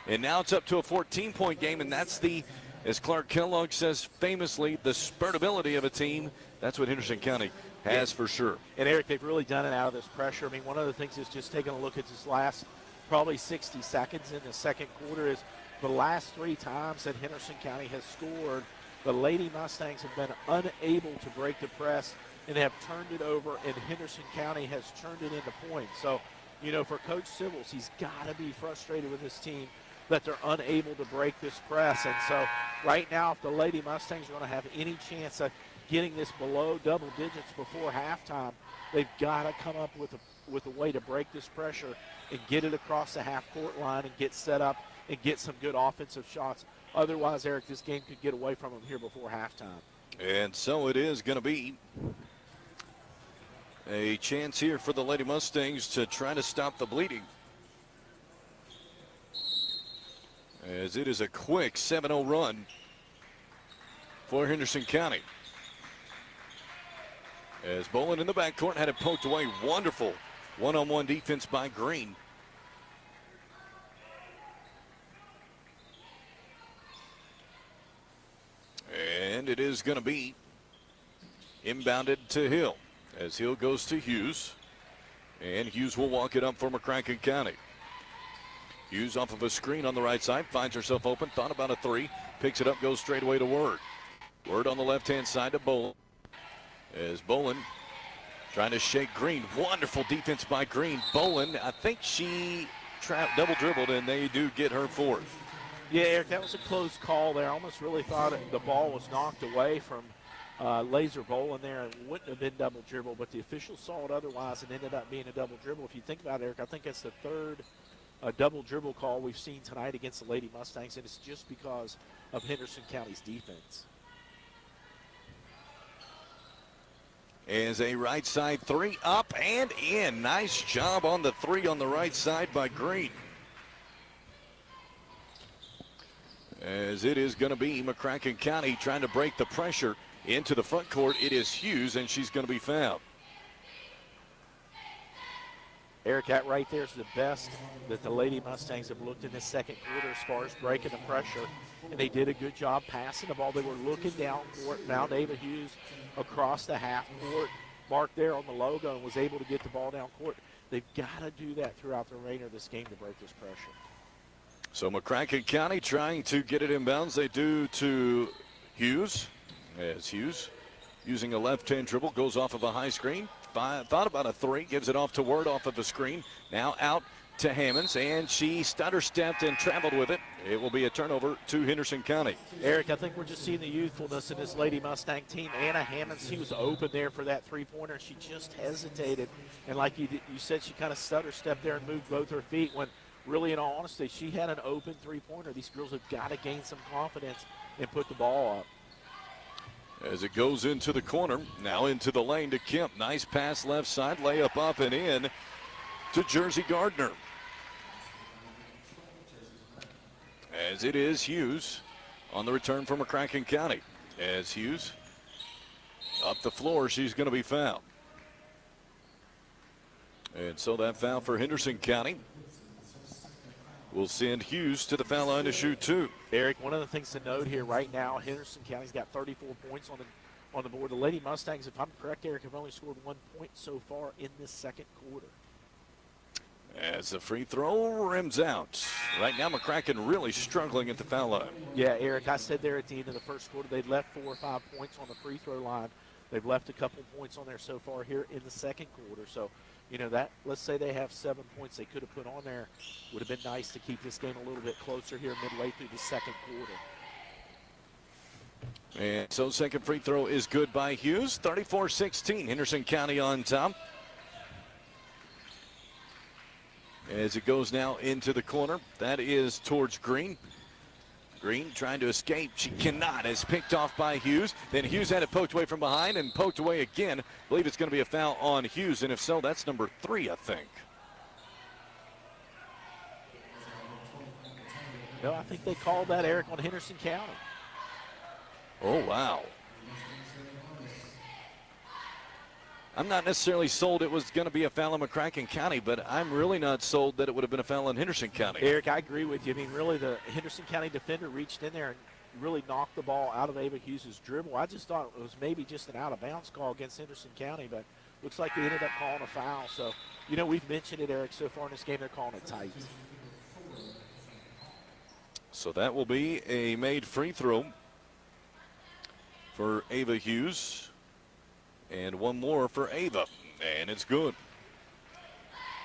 and now it's up to a 14-point game, and that's the, as Clark Kellogg says famously, the spurtability of a team. That's what Henderson County has for sure. And, Eric, they've really done it out of this pressure. I mean, one of the things is just taking a look at this last probably 60 seconds in the second quarter is the last 3 times that Henderson County has scored, the Lady Mustangs have been unable to break the press and have turned it over, and Henderson County has turned it into points. So, you know, for Coach Sybils, he's got to be frustrated with his team that they're unable to break this press. And so right now, if the Lady Mustangs are going to have any chance of getting this below double digits before halftime, they've got to come up with a way to break this pressure and get it across the half-court line and get set up and get some good offensive shots. Otherwise, Eric, this game could get away from them here before halftime. And so it is going to be a chance here for the Lady Mustangs to try to stop the bleeding, as it is a quick 7-0 run for Henderson County. As Bolin in the backcourt had it poked away. Wonderful one-on-one defense by Green. And it is going to be inbounded to Hill, as Hill goes to Hughes, and Hughes will walk it up for McCracken County. Hughes off of a screen on the right side, finds herself open, thought about a 3, picks it up, goes straight away to Word. Word on the left-hand side to Bolin, as Bolin trying to shake Green. Wonderful defense by Green. Bolin, I think she double dribbled, and they do get her fourth. Yeah, Eric, that was a close call there. I almost really thought the ball was knocked away from Laser Bolin there. It wouldn't have been double dribble, but the officials saw it otherwise and ended up being a double dribble. If you think about it, Eric, I think that's the third double dribble call we've seen tonight against the Lady Mustangs, and it's just because of Henderson County's defense. As a right side 3 up and in. Nice job on the 3 on the right side by Green. As it is going to be McCracken County trying to break the pressure into the front court. It is Hughes, and she's going to be fouled. Eric, that right there is the best that the Lady Mustangs have looked in this second quarter as far as breaking the pressure. And they did a good job passing the ball. They were looking down court, found Ava Hughes across the half court, marked there on the logo, and was able to get the ball down court. They've got to do that throughout the remainder of this game to break this pressure. So McCracken County trying to get it inbounds. They do to Hughes, as Hughes using a left-hand dribble, goes off of a high screen. Thought about a 3, gives it off to Word off of the screen. Now out to Hammonds, and she stutter-stepped and traveled with it. It will be a turnover to Henderson County. Eric, I think we're just seeing the youthfulness in this Lady Mustang team. Anna Hammonds, she was open there for that three-pointer. She just hesitated. And like you said, she kind of stutter-stepped there and moved both her feet when really, in all honesty, she had an open three-pointer. These girls have got to gain some confidence and put the ball up. As it goes into the corner, now into the lane to Kemp. Nice pass left side, layup up and in to Jersey Gardner. As it is Hughes on the return from McCracken County. As Hughes up the floor, she's going to be fouled. And so that foul for Henderson County will send Hughes to the foul line to shoot 2. Eric, one of the things to note here right now, Henderson County's got 34 points on the board. The Lady Mustangs, if I'm correct, Eric, have only scored 1 point so far in this second quarter. as the free throw rims out. Right now, McCracken really struggling at the foul line. Yeah, Eric, I said there at the end of the first quarter they'd left 4 or 5 points on the free throw line. They've left a couple points on there so far here in the second quarter. So, that, let's say they have 7 points they could have put on there. Would have been nice to keep this game a little bit closer here midway through the second quarter. And so second free throw is good by Hughes. 34-16, Henderson County on top. As it goes now into the corner, that is towards Green. Green trying to escape. She cannot, as picked off by Hughes. Then Hughes had it poked away from behind and poked away again. I believe it's going to be a foul on Hughes, and if so, that's number 3, I think. No, I think they called that, Eric, on Henderson County. Oh, wow. I'm not necessarily sold it was going to be a foul on McCracken County, but I'm really not sold that it would have been a foul on Henderson County. Eric, I agree with you. I mean, really, the Henderson County defender reached in there and really knocked the ball out of Ava Hughes' dribble. I just thought it was maybe just an out-of-bounds call against Henderson County, but looks like they ended up calling a foul. So, we've mentioned it, Eric, so far in this game, they're calling it tight. So that will be a made free throw for Ava Hughes. And one more for Ava, and it's good.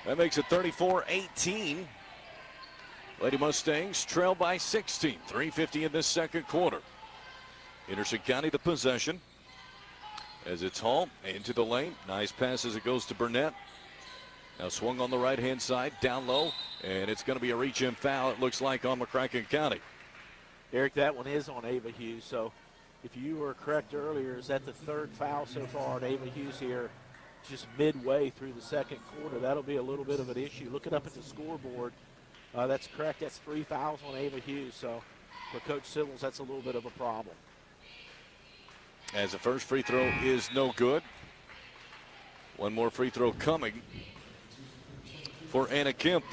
That makes it 34-18. Lady Mustangs trail by 16. 3:50 in this second quarter. Henderson County the possession. As it's Hall into the lane. Nice pass as it goes to Burnett. Now swung on the right-hand side, down low, and it's going to be a reach-in foul, it looks like, on McCracken County. Eric, that one is on Ava Hughes, so if you were correct earlier, is that the 3rd foul so far on Ava Hughes here, just midway through the second quarter? That'll be a little bit of an issue. Look it up at the scoreboard. That's correct. That's 3 fouls on Ava Hughes. So for Coach Sibbles, that's a little bit of a problem. As the first free throw is no good. One more free throw coming for Anna Kemp.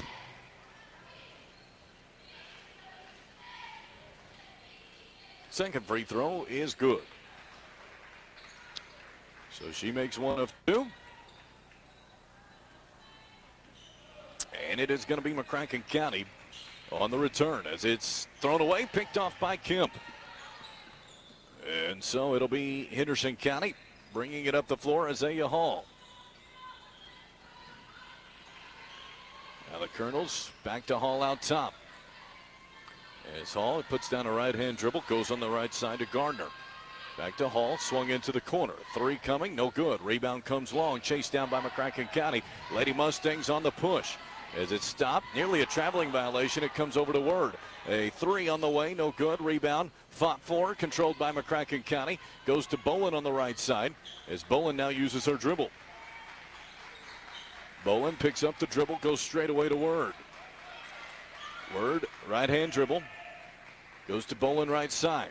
Second free throw is good. So she makes 1 of 2. And it is going to be McCracken County on the return as it's thrown away, picked off by Kemp. And so it'll be Henderson County bringing it up the floor, Isaiah Hall. Now the Colonels back to Hall out top. As Hall puts down a right-hand dribble, goes on the right side to Gardner. Back to Hall, swung into the corner. 3 coming, no good. Rebound comes long, chased down by McCracken County. Lady Mustangs on the push. As it stopped, nearly a traveling violation, it comes over to Word. A 3 on the way, no good. Rebound, fought for, controlled by McCracken County. Goes to Bolin on the right side, as Bolin now uses her dribble. Bolin picks up the dribble, goes straight away to Word. Word, right-hand dribble. Goes to Bolin right side.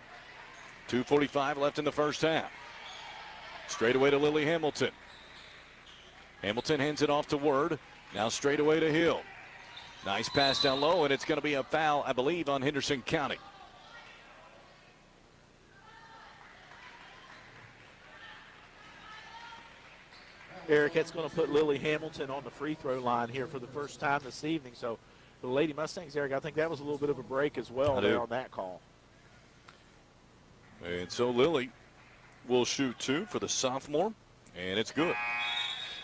2:45 left in the first half. Straight away to Lily Hamilton. Hamilton hands it off to Word. Now straight away to Hill. Nice pass down low, and it's going to be a foul, I believe, on Henderson County. Eric, that's going to put Lily Hamilton on the free throw line here for the first time this evening. So the Lady Mustangs, Eric, I think that was a little bit of a break as well there on that call. And so Lily will shoot 2 for the sophomore, and it's good.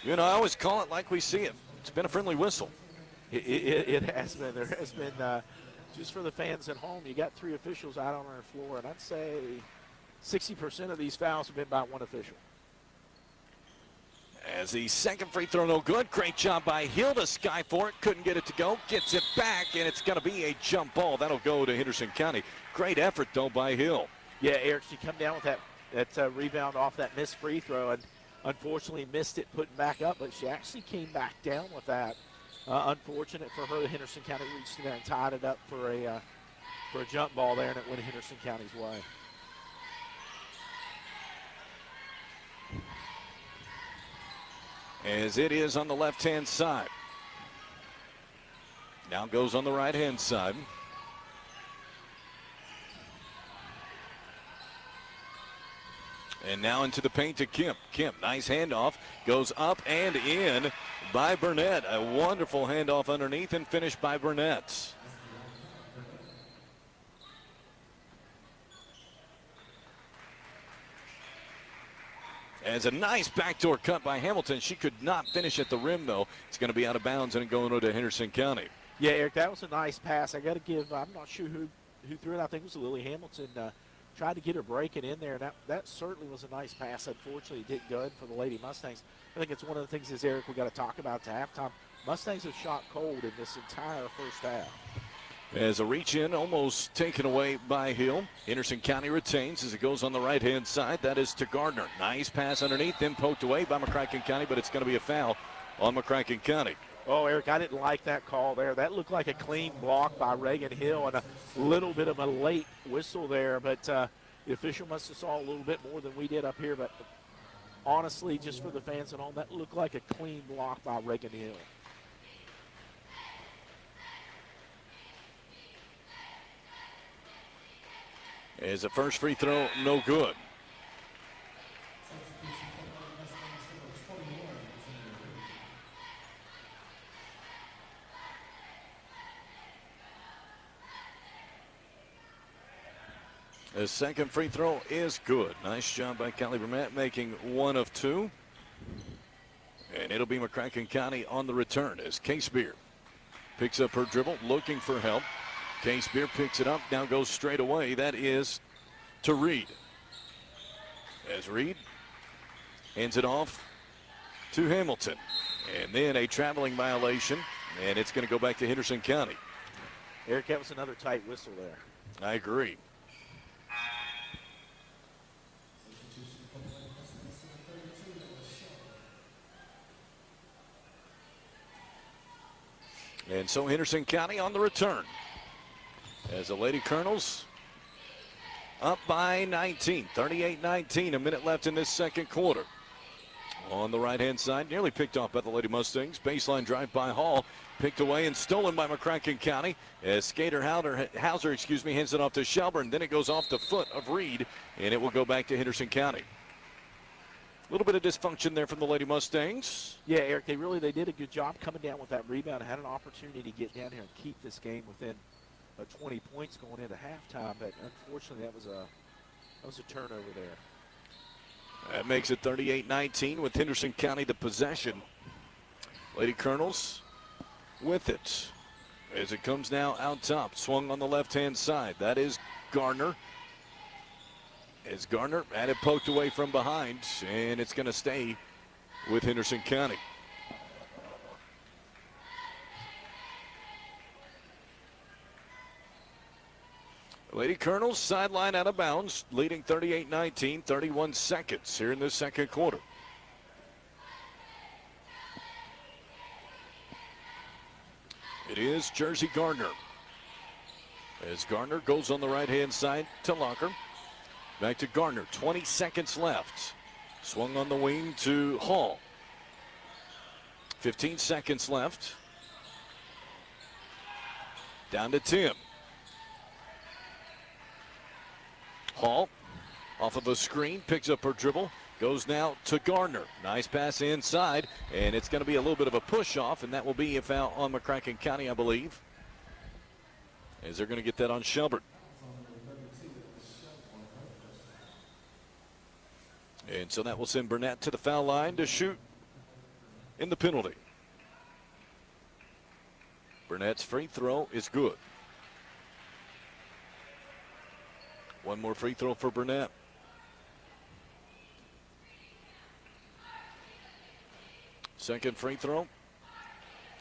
I always call it like we see it. It's been a friendly whistle. It has been. There has been, just for the fans at home, you got 3 officials out on our floor, and I'd say 60% of these fouls have been by 1 official. As the second free throw no good. Great job by Hill to sky for it. Couldn't get it to go. Gets it back, and it's going to be a jump ball. That'll go to Henderson County. Great effort, though, by Hill. Yeah, Eric, she come down with that rebound off that missed free throw, and unfortunately missed it putting back up, but she actually came back down with that. Unfortunate for her, Henderson County reached in there and tied it up for a jump ball there, and it went Henderson County's way. As it is on the left-hand side. Now goes on the right-hand side. And now into the paint to Kemp. Kemp, nice handoff, goes up and in by Burnett. A wonderful handoff underneath and finished by Burnett. As a nice backdoor cut by Hamilton. She could not finish at the rim, though. It's going to be out of bounds and going over to Henderson County. Yeah, Eric, that was a nice pass. I got to give, I'm not sure who threw it. I think it was Lily Hamilton. Tried to get her breaking in there. That certainly was a nice pass. Unfortunately, it didn't go in for the Lady Mustangs. I think it's one of the things, Eric, we got to talk about at halftime. Mustangs have shot cold in this entire first half. As a reach in, almost taken away by Hill. Henderson County retains as it goes on the right-hand side. That is to Gardner. Nice pass underneath, then poked away by McCracken County, but it's going to be a foul on McCracken County. Oh, Eric, I didn't like that call there. That looked like a clean block by Reagan Hill and a little bit of a late whistle there. But the official must have saw a little bit more than we did up here. But honestly, just for the fans at home, that looked like a clean block by Reagan Hill. As the first free throw, no good. The second free throw is good. Nice job by Callie Burnett, making 1 of 2. And it'll be McCracken County on the return as Case Beer picks up her dribble, looking for help. Case Beer picks it up, now goes straight away. That is to Reed. As Reed hands it off to Hamilton. And then a traveling violation, and it's going to go back to Henderson County. Eric, that was another tight whistle there. I agree. And so Henderson County on the return. As the Lady Colonels up by 19, 38-19, a minute left in this second quarter. On the right-hand side, nearly picked off by the Lady Mustangs. Baseline drive by Hall, picked away and stolen by McCracken County. As Skater Hauser, hands it off to Shelburne. Then it goes off the foot of Reed, and it will go back to Henderson County. A little bit of dysfunction there from the Lady Mustangs. Yeah, Eric, they did a good job coming down with that rebound. Had an opportunity to get down here and keep this game within 20 points going into halftime, but unfortunately that was a turnover there. That makes it 38-19 with Henderson County the possession. Lady Colonels with it as it comes now out top. Swung on the left-hand side. That is Gardner. As Gardner had it poked away from behind, and it's going to stay with Henderson County. Lady Colonels sideline out of bounds, leading 38-19, 31 seconds here in the second quarter. It is Jersey Gardner. As Gardner goes on the right-hand side to Locker. Back to Gardner, 20 seconds left. Swung on the wing to Hall. 15 seconds left. Down to Tim. Hall off of a screen, picks up her dribble, goes now to Gardner. Nice pass inside, and it's going to be a little bit of a push-off, and that will be a foul on McCracken County, I believe, as they're going to get that on Shelburne. And so that will send Burnett to the foul line to shoot in the penalty. Burnett's free throw is good. One more free throw for Burnett. Second free throw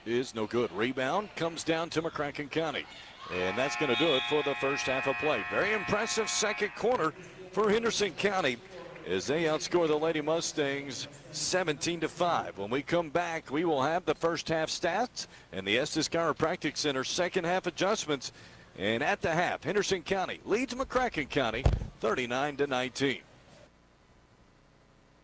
is no good. Rebound comes down to McCracken County. And that's going to do it for the first half of play. Very impressive second quarter for Henderson County as they outscore the Lady Mustangs 17-5. When we come back, we will have the first half stats and the Estes Chiropractic Center second half adjustments. And at the half, Henderson County leads McCracken County 39-19.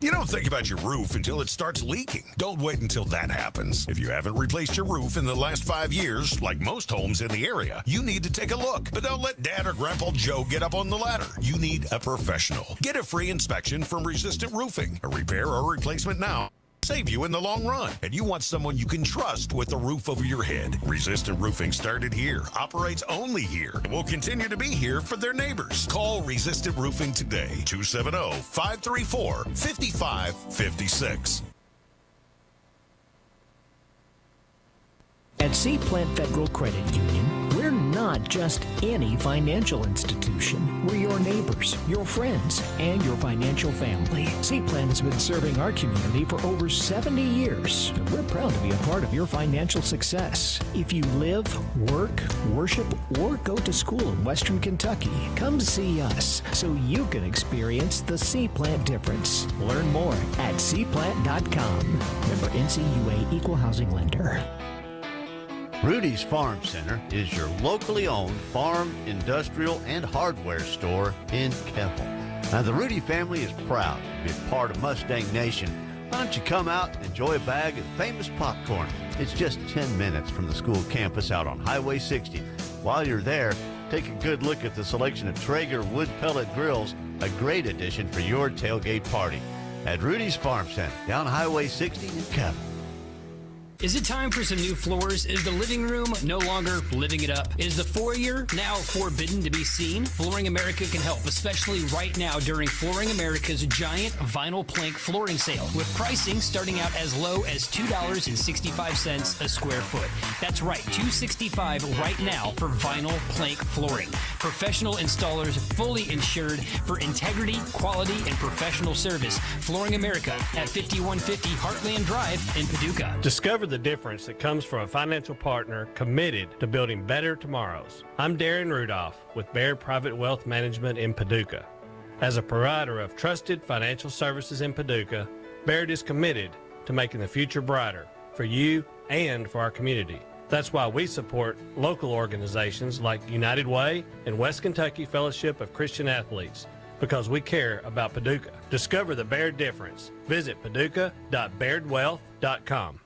You don't think about your roof until it starts leaking. Don't wait until that happens. If you haven't replaced your roof in the last 5 years, like most homes in the area, you need to take a look. But don't let Dad or Grandpa Joe get up on the ladder. You need a professional. Get a free inspection from Resistant Roofing. A repair or replacement now save you in the long run. And you want someone you can trust with the roof over your head. Resistant Roofing started here, operates only here, and will continue to be here for their neighbors. Call Resistant Roofing today, 270-534-5556. At Seaplant Federal Credit Union, we're not just any financial institution. We're your neighbors, your friends, and your financial family. Seaplant has been serving our community for over 70 years, and we're proud to be a part of your financial success. If you live, work, worship, or go to school in Western Kentucky, come see us so you can experience the Seaplant difference. Learn more at seaplant.com. Member NCUA Equal Housing Lender. Rudy's Farm Center is your locally owned farm, industrial, and hardware store in Keffel. Now, the Rudy family is proud to be a part of Mustang Nation. Why don't you come out and enjoy a bag of famous popcorn? It's just 10 minutes from the school campus out on Highway 60. While you're there, take a good look at the selection of Traeger wood pellet grills, a great addition for your tailgate party. At Rudy's Farm Center, down Highway 60 in Keffel. Is it time for some new floors? Is the living room no longer living it up? Is the foyer now forbidden to be seen? Flooring America can help, especially right now during Flooring America's giant vinyl plank flooring sale, with pricing starting out as low as $2.65 a square foot. That's right, $2.65 right now for vinyl plank flooring. Professional installers fully insured for integrity, quality, and professional service. Flooring America at 5150 Heartland Drive in Paducah. Discover the difference that comes from a financial partner committed to building better tomorrows. I'm Darren Rudolph with Baird Private Wealth Management in Paducah. As a provider of trusted financial services in Paducah, Baird is committed to making the future brighter for you and for our community. That's why we support local organizations like United Way and West Kentucky Fellowship of Christian Athletes, because we care about Paducah. Discover the Baird difference. Visit paducah.bairdwealth.com.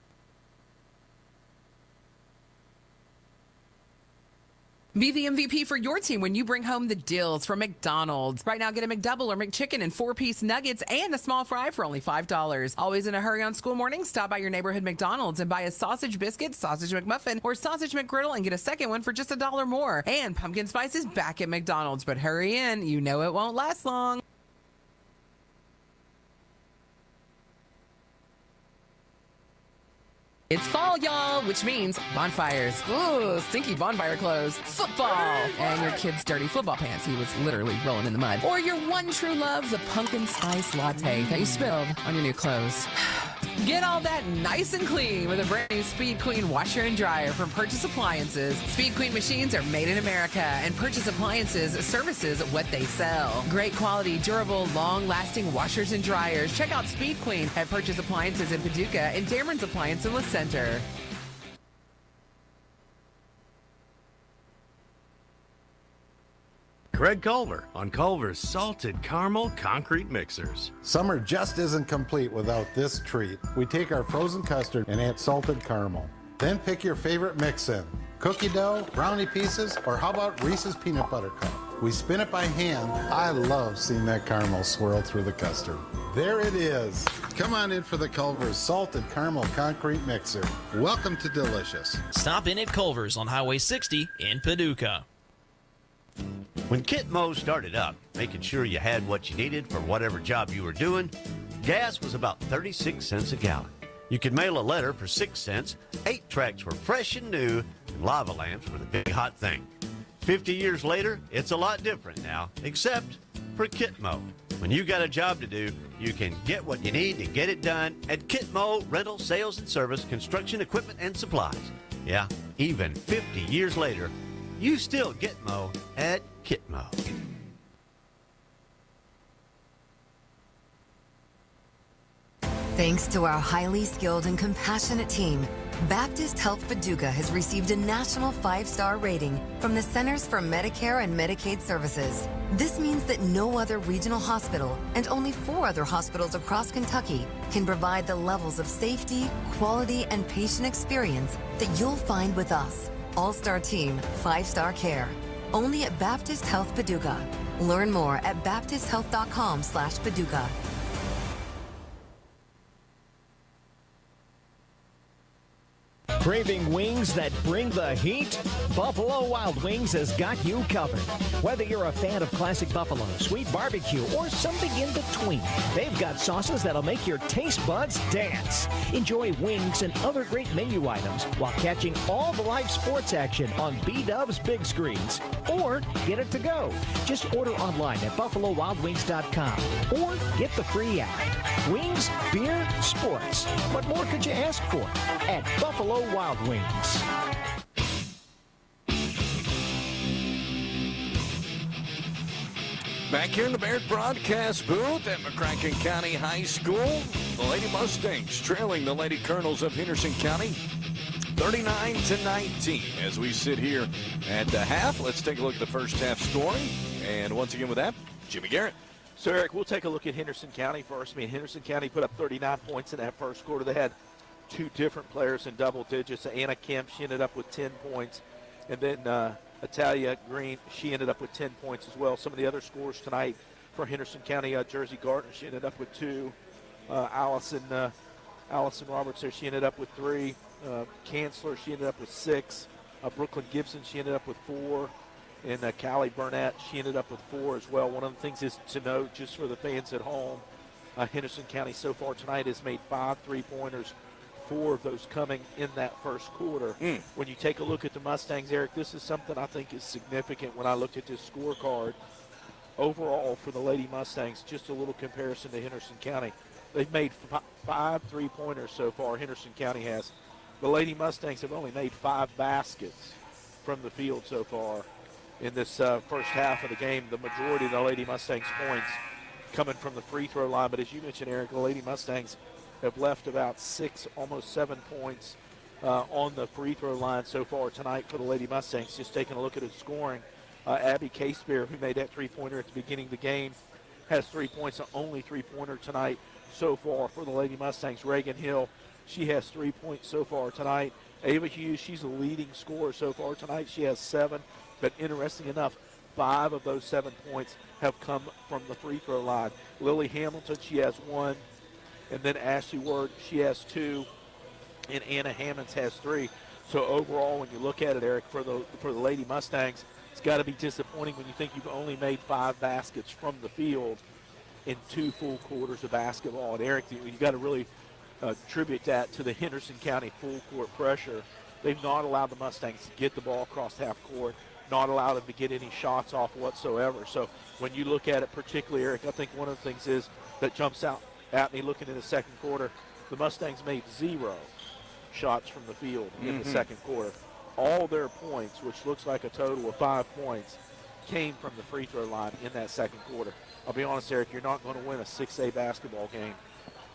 Be the MVP for your team when you bring home the deals from McDonald's. Right now, get a McDouble or McChicken and 4-piece nuggets and a small fry for only $5. Always in a hurry on school mornings? Stop by your neighborhood McDonald's and buy a sausage biscuit, sausage McMuffin, or sausage McGriddle and get a second one for just $1 more. And pumpkin spice is back at McDonald's, but hurry in. You know it won't last long. It's fall, y'all, which means bonfires. Ooh, stinky bonfire clothes. Football. And your kid's dirty football pants. He was literally rolling in the mud. Or your one true love, the pumpkin spice latte that you spilled on your new clothes. Get all that nice and clean with a brand new Speed Queen washer and dryer from Purchase Appliances. Speed Queen machines are made in America, and Purchase Appliances services what they sell. Great quality, durable, long-lasting washers and dryers. Check out Speed Queen at Purchase Appliances in Paducah and Dameron's Appliance in La Center. Craig Culver on Culver's Salted Caramel Concrete Mixers. Summer just isn't complete without this treat. We take our frozen custard and add salted caramel. Then pick your favorite mix-in. Cookie dough, brownie pieces, or how about Reese's Peanut Butter Cup? We spin it by hand. I love seeing that caramel swirl through the custard. There it is. Come on in for the Culver's Salted Caramel Concrete Mixer. Welcome to Delicious. Stop in at Culver's on Highway 60 in Paducah. When Kit Mo started up, making sure you had what you needed for whatever job you were doing, gas was about 36 cents a gallon. You could mail a letter for 6 cents, 8 tracks were fresh and new, and lava lamps were the big hot thing. 50 years later, it's a lot different now, except for Kit Mo. When you got a job to do, you can get what you need to get it done at Kit Mo Rental, Sales and Service, Construction Equipment and Supplies. Yeah, even 50 years later, you still get Mo at Kit Mo. Thanks to our highly skilled and compassionate team, Baptist Health Paducah has received a national 5-star rating from the Centers for Medicare and Medicaid Services. This means that no other regional hospital and only 4 other hospitals across Kentucky can provide the levels of safety, quality, and patient experience that you'll find with us. All-Star Team 5-Star Care. Only at Baptist Health Paducah. Learn more at baptisthealth.com/Paducah. Craving wings that bring the heat? Buffalo Wild Wings has got you covered. Whether you're a fan of classic buffalo, sweet barbecue, or something in between, they've got sauces that'll make your taste buds dance. Enjoy wings and other great menu items while catching all the live sports action on B-Dub's big screens. Or get it to go. Just order online at BuffaloWildWings.com or get the free app. Wings, beer, sports. What more could you ask for at Buffalo Wild Wings? Back here in the Baird broadcast booth at McCracken County High School, the Lady Mustangs trailing the Lady Colonels of Henderson County 39-19 as we sit here at the half. Let's take a look at the first half scoring. And once again with that, Jimmy Garrett. So, Eric, we'll take a look at Henderson County first. I mean, Henderson County put up 39 points in that first quarter. They had 2 different players in double digits. Anna Kemp, she ended up with 10 points. And then Italia Green, she ended up with 10 points as well. Some of the other scores tonight for Henderson County, Jersey Gardner, she ended up with 2. Allison Roberts there, she ended up with 3. Chancellor, she ended up with 6. Brooklyn Gibson, she ended up with 4. And Callie Burnett, she ended up with 4 as well. One of the things is to note, just for the fans at home, Henderson County so far tonight has made 5 3-pointers, 4 of those coming in that first quarter. When you take a look at the Mustangs, Eric, this is something I think is significant when I looked at this scorecard. Overall, for the Lady Mustangs, just a little comparison to Henderson County. They've made 5 3-pointers so far, Henderson County has. The Lady Mustangs have only made 5 baskets from the field so far in this first half of the game. The majority of the Lady Mustangs points coming from the free throw line. But as you mentioned, Eric, the Lady Mustangs have left about 6, almost 7 points on the free throw line so far tonight for the Lady Mustangs. Just taking a look at the scoring, Abby Casebeer, who made that 3-pointer at the beginning of the game, has 3 points, the only 3-pointer tonight so far for the Lady Mustangs. Reagan Hill, she has 3 points so far tonight. Ava Hughes, she's the leading scorer so far tonight. She has 7. But interesting enough, 5 of those 7 points have come from the free throw line. Lily Hamilton, she has 1. And then Ashley Ward, she has 2. And Anna Hammonds has 3. So overall, when you look at it, Eric, for the Lady Mustangs, it's got to be disappointing when you think you've only made 5 baskets from the field in 2 full quarters of basketball. And Eric, you got to really attribute that to the Henderson County full court pressure. They've not allowed the Mustangs to get the ball across half court, not allowed them to get any shots off whatsoever. So when you look at it, particularly, Eric, I think one of the things is that jumps out at me looking in the second quarter, the Mustangs made 0 shots from the field in the second quarter. All their points, which looks like a total of 5 points, came from the free throw line in that second quarter. I'll be honest, Eric, you're not going to win a 6A basketball game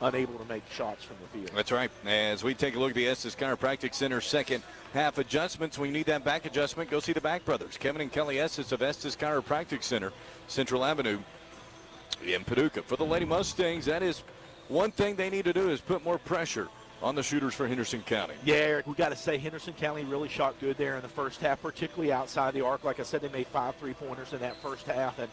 unable to make shots from the field. That's right. As we take a look at the Estes Chiropractic Center second half adjustments, when you need that back adjustment, go see the Back Brothers. Kevin and Kelly Estes of Estes Chiropractic Center, Central Avenue in Paducah. For the Lady Mustangs, that is one thing they need to do is put more pressure on the shooters for Henderson County. Yeah, Eric, we've got to say Henderson County really shot good there in the first half, particularly outside the arc. Like I said, they made 5 3-pointers in that first half, and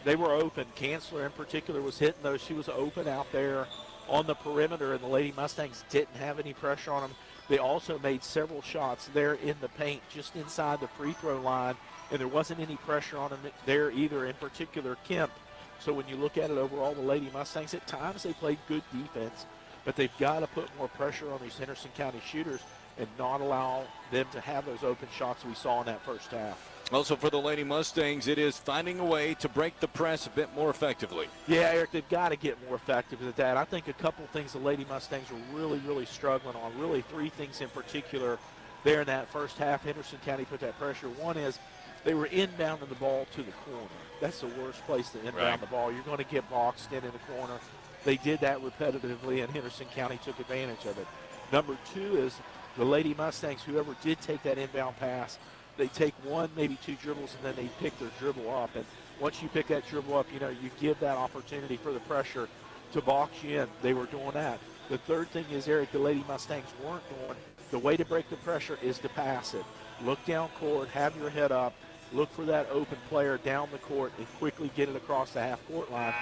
they were open. Chancellor in particular was hitting those. She was open out there on the perimeter, and the Lady Mustangs didn't have any pressure on them. They also made several shots there in the paint, just inside the free throw line, and there wasn't any pressure on them there either, in particular Kemp. So when you look at it overall, the Lady Mustangs, at times they played good defense, but they've got to put more pressure on these Henderson County shooters and not allow them to have those open shots we saw in that first half. Also for the Lady Mustangs, it is finding a way to break the press a bit more effectively. Yeah, Eric, they've got to get more effective at that. I think a couple things the Lady Mustangs are really struggling on, really 3 things in particular there in that first half. Henderson County put that pressure. One is they were inbounding the ball to the corner. That's the worst place to inbound the ball. You're going to get boxed in the corner. they did that repetitively, and Henderson County took advantage of it. Number two is the Lady Mustangs, whoever did take that inbound pass, they take one, maybe two dribbles, and then they pick their dribble up. And once you pick that dribble up, you give that opportunity for the pressure to box you in. They were doing that. The third thing is, Eric, the Lady Mustangs weren't doing. The way to break the pressure is to pass it. Look down court, have your head up, look for that open player down the court, and quickly get it across the half-court line.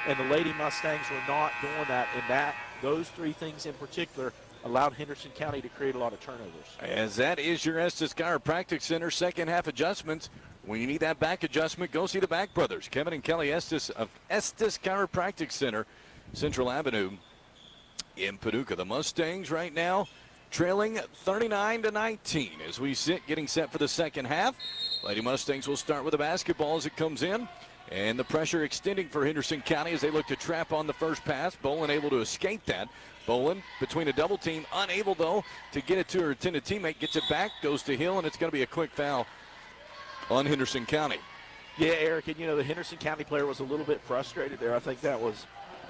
And the Lady Mustangs were not doing that, and those three things in particular allowed Henderson County to create a lot of turnovers. As that is your Estes Chiropractic Center second half adjustments. When you need that back adjustment, go see the Back Brothers, Kevin and Kelly Estes of Estes Chiropractic Center, Central Avenue in Paducah. The Mustangs right now trailing 39-19 as we sit getting set for the second half. Lady Mustangs will start with the basketball as it comes in. And the pressure extending for Henderson County as they look to trap on the first pass. Bolin able to escape that. Bolin between a double team, unable though to get it to her intended teammate. Gets it back, goes to Hill, and it's going to be a quick foul on Henderson County. Yeah, Eric, and the Henderson County player was a little bit frustrated there. I think that was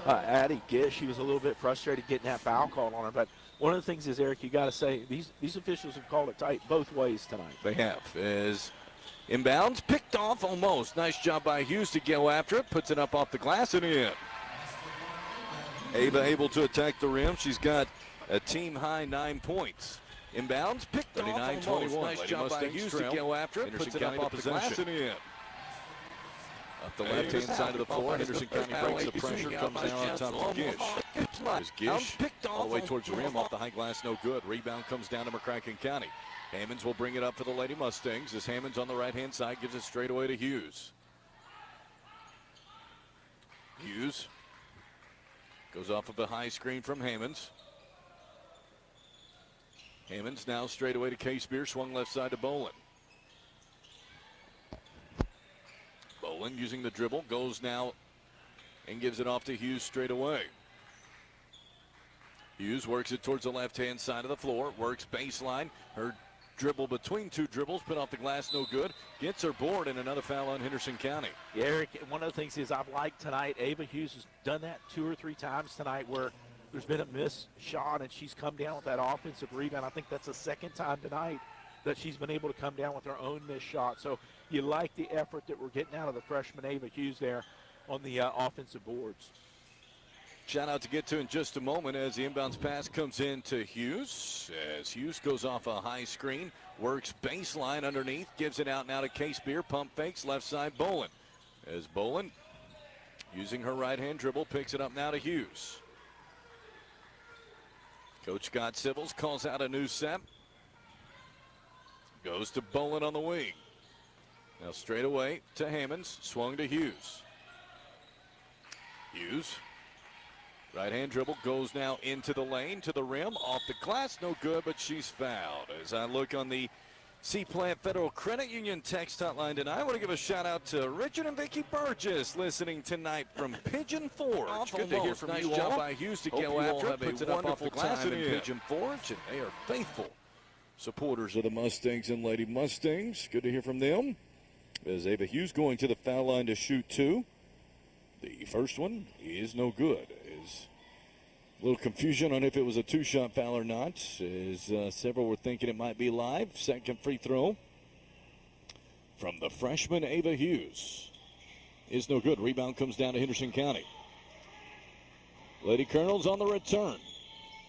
Addie Gish. He was a little bit frustrated getting that foul called on her. But one of the things is, Eric, you got to say these officials have called it tight both ways tonight. They have. As inbounds, picked off almost. Nice job by Hughes to go after it. Puts it up off the glass and in. Ava able to attack the rim. She's got a team-high 9 points. Inbounds, picked off almost. Nice job by Hughes to go after it. Puts it up off the glass and in. Up the left-hand side of the floor, Henderson County breaks the pressure, comes down on top of Gish. As Gish all the way towards the rim, off the high glass, no good. Rebound comes down to McCracken County. Hammonds will bring it up for the Lady Mustangs as Hammonds on the right-hand side gives it straight away to Hughes. Hughes goes off of a high screen from Hammonds. Hammonds now straight away to K-Spear, swung left side to Bolin. Bolin using the dribble, goes now and gives it off to Hughes straight away. Hughes works it towards the left-hand side of the floor, works baseline. Her dribble between two dribbles, put off the glass, no good. Gets her board, and another foul on Henderson County. Yeah, Eric, one of the things is I've liked tonight, Ava Hughes has done that 2 or 3 times tonight where there's been a missed shot and she's come down with that offensive rebound. I think that's the second time tonight that she's been able to come down with her own missed shot. So you like the effort that we're getting out of the freshman Ava Hughes there on the offensive boards. Shout out to get to in just a moment as the inbounds pass comes in to Hughes. As Hughes goes off a high screen, works baseline underneath, gives it out now to K-Spear, pump fakes, left side Bolin. As Bolin, using her right-hand dribble, picks it up now to Hughes. Coach Scott Sibbles calls out a new set. Goes to Bolin on the wing. Now straight away to Hammonds, swung to Hughes. Hughes. Right-hand dribble goes now into the lane, to the rim, off the glass, no good, but she's fouled. As I look on the C-Plant Federal Credit Union text hotline tonight, I want to give a shout-out to Richard and Vicki Burgess listening tonight from Pigeon Forge. Good to hear from you all. Nice job by Hughes to go after it, puts it up off the glass in Pigeon Forge, and they are faithful supporters of the Mustangs and Lady Mustangs. Good to hear from them. As Ava Hughes going to the foul line to shoot 2. The first one is no good. A little confusion on if it was a 2-shot foul or not, as several were thinking it might be live. Second free throw from the freshman Ava Hughes is no good. Rebound comes down to Henderson County. Lady Colonels on the return.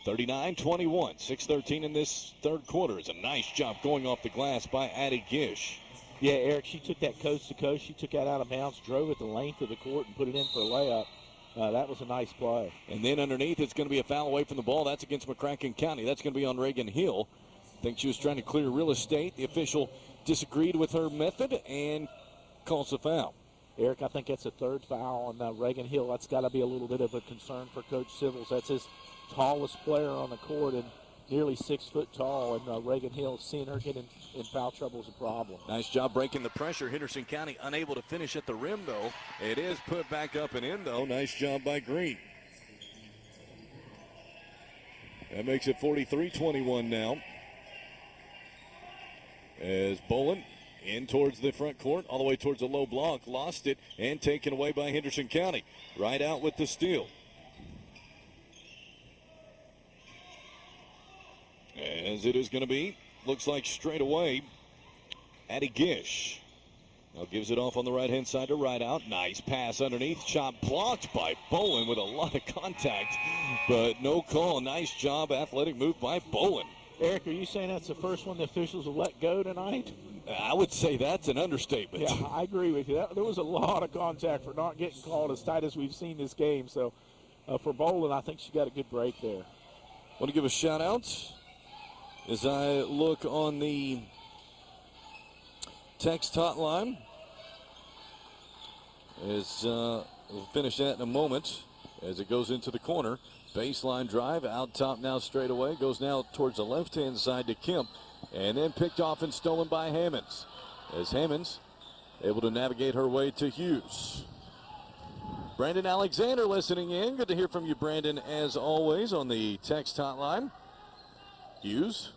39-21, 6:13 in this third quarter. It's a nice job going off the glass by Addie Gish. Yeah, Eric, she took that coast to coast. She took that out of bounds, drove it the length of the court, and put it in for a layup. That was a nice play. And then underneath, it's going to be a foul away from the ball. That's against McCracken County. That's going to be on Reagan Hill. I think she was trying to clear real estate. The official disagreed with her method and calls the foul. Eric, I think that's a third foul on Reagan Hill. That's got to be a little bit of a concern for Coach Sibbles. That's his tallest player on the court and nearly 6 foot tall. And Reagan Hill, seeing her get in foul trouble is a problem. Nice job breaking the pressure. Henderson County unable to finish at the rim, though. It is put back up and in, though. Nice job by Green. That makes it 43-21 now. As Bolin in towards the front court, all the way towards the low block, lost it, and taken away by Henderson County. Right out with the steal. As it is going to be, looks like straight away, Addie Gish. Now gives it off on the right-hand side to right out. Nice pass underneath. Shot blocked by Bolin with a lot of contact, but no call. Nice job, athletic move by Bolin. Eric, are you saying that's the first one the officials will let go tonight? I would say that's an understatement. Yeah, I agree with you. There was a lot of contact for not getting called as tight as we've seen this game. So for Bolin, I think she got a good break there. Want to give a shout-out as I look on the text hotline. As we'll finish that in a moment as it goes into the corner. Baseline drive, out top now straight away. Goes now towards the left-hand side to Kemp. And then picked off and stolen by Hammonds. As Hammonds able to navigate her way to Hughes. Brandon Alexander listening in. Good to hear from you, Brandon, as always, on the text hotline. Hughes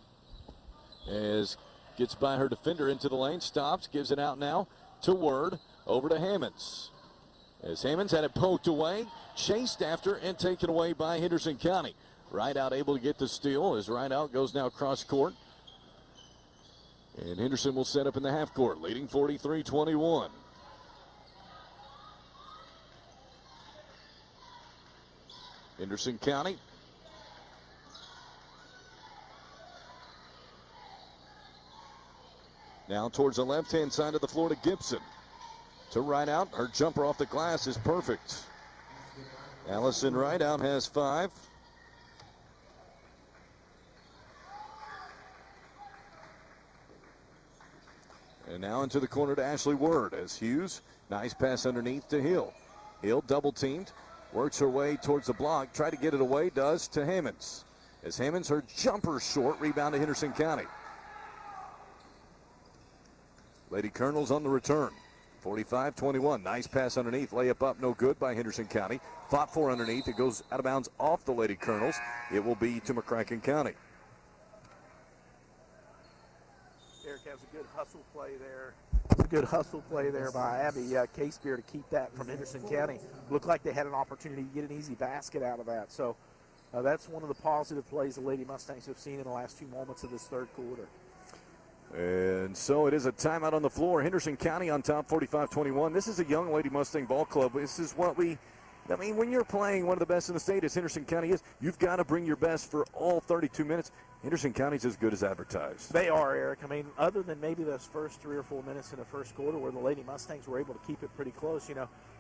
as gets by her defender into the lane, stops, gives it out now to Word, over to Hammonds. As Hammonds had it poked away, chased after, and taken away by Henderson County. Rideout able to get the steal as Rideout goes now cross court. And Henderson will set up in the half court, leading 43-21. Henderson County now towards the left-hand side of the floor to Gibson. To Rideout, her jumper off the glass is perfect. Allison Rideout has 5. And now into the corner to Ashley Word as Hughes, nice pass underneath to Hill. Hill double teamed, works her way towards the block, try to get it away, does to Hammonds. As Hammonds, her jumper short, rebound to Henderson County. Lady Colonels on the return. 45-21, nice pass underneath, layup up, no good by Henderson County. Fought for underneath, it goes out of bounds off the Lady Colonels. It will be to McCracken County. Eric has a good hustle play there. It's a good hustle play there by Abby Casebeer to keep that from Henderson County. Looked like they had an opportunity to get an easy basket out of that. So that's one of the positive plays the Lady Mustangs have seen in the last 2 moments of this third quarter. And so it is a timeout on the floor. Henderson County on top, 45-21. This is a young Lady Mustang ball club. This is what when you're playing one of the best in the state, as Henderson County is, you've got to bring your best for all 32 minutes. Henderson County's as good as advertised. They are, Eric. I mean, other than maybe those first 3 or 4 minutes in the first quarter where the Lady Mustangs were able to keep it pretty close,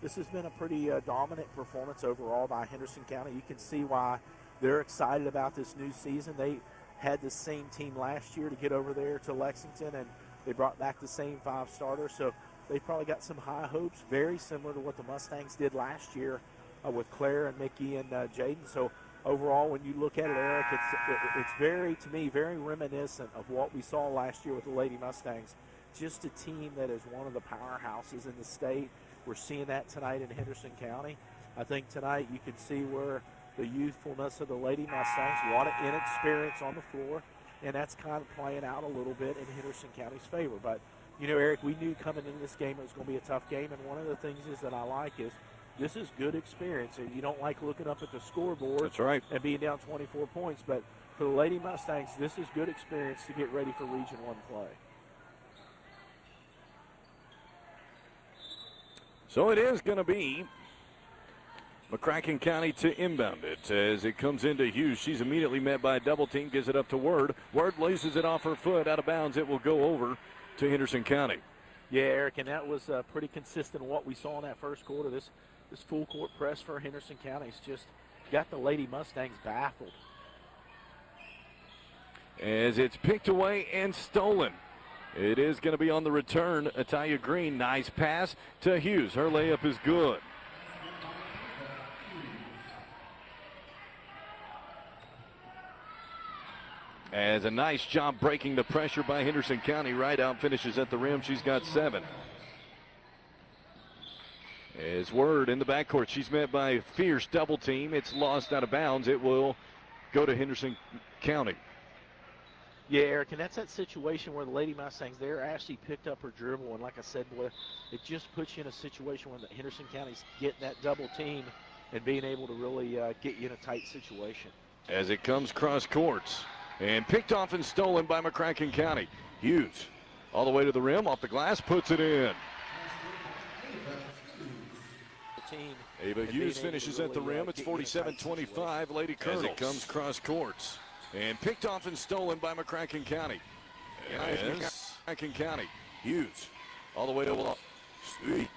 this has been a pretty dominant performance overall by Henderson County. You can see why they're excited about this new season. They had the same team last year to get over there to Lexington, and they brought back the same 5 starters. So they probably got some high hopes, very similar to what the Mustangs did last year with Claire and Mickey and Jaden. So overall, when you look at it, Eric, it's very, to me, very reminiscent of what we saw last year with the Lady Mustangs. Just a team that is one of the powerhouses in the state. We're seeing that tonight in Henderson County. I think tonight you can see where the youthfulness of the Lady Mustangs, a lot of inexperience on the floor, and that's kind of playing out a little bit in Henderson County's favor. But, Eric, we knew coming into this game it was going to be a tough game, and one of the things that I like is this is good experience. And you don't like looking up at the scoreboard. That's right. And being down 24 points, but for the Lady Mustangs, this is good experience to get ready for Region 1 play. So it is going to be McCracken County to inbound it as it comes into Hughes. She's immediately met by a double team, gives it up to Word. Word laces it off her foot, out of bounds. It will go over to Henderson County. Yeah, Eric, and that was pretty consistent with what we saw in that first quarter. This full court press for Henderson County's just got the Lady Mustangs baffled. As it's picked away and stolen. It is going to be on the return. Atalia Green, nice pass to Hughes. Her layup is good. As a nice job breaking the pressure by Henderson County. Rideout finishes at the rim. She's got 7. As Word in the backcourt. She's met by a fierce double team. It's lost out of bounds. It will go to Henderson County. Yeah, Eric, and that's that situation where the Lady Mustangs there actually picked up her dribble. And like I said, boy, it just puts you in a situation where the Henderson County's getting that double team and being able to really get you in a tight situation. As it comes cross courts. And picked off and stolen by McCracken County. Hughes all the way to the rim, off the glass, puts it in. Ava Hughes finishes at the rim. It's 47-25, Lady Colonels. As it comes cross courts. And picked off and stolen by McCracken County. Yes, McCracken County. Hughes all the way to the sweet.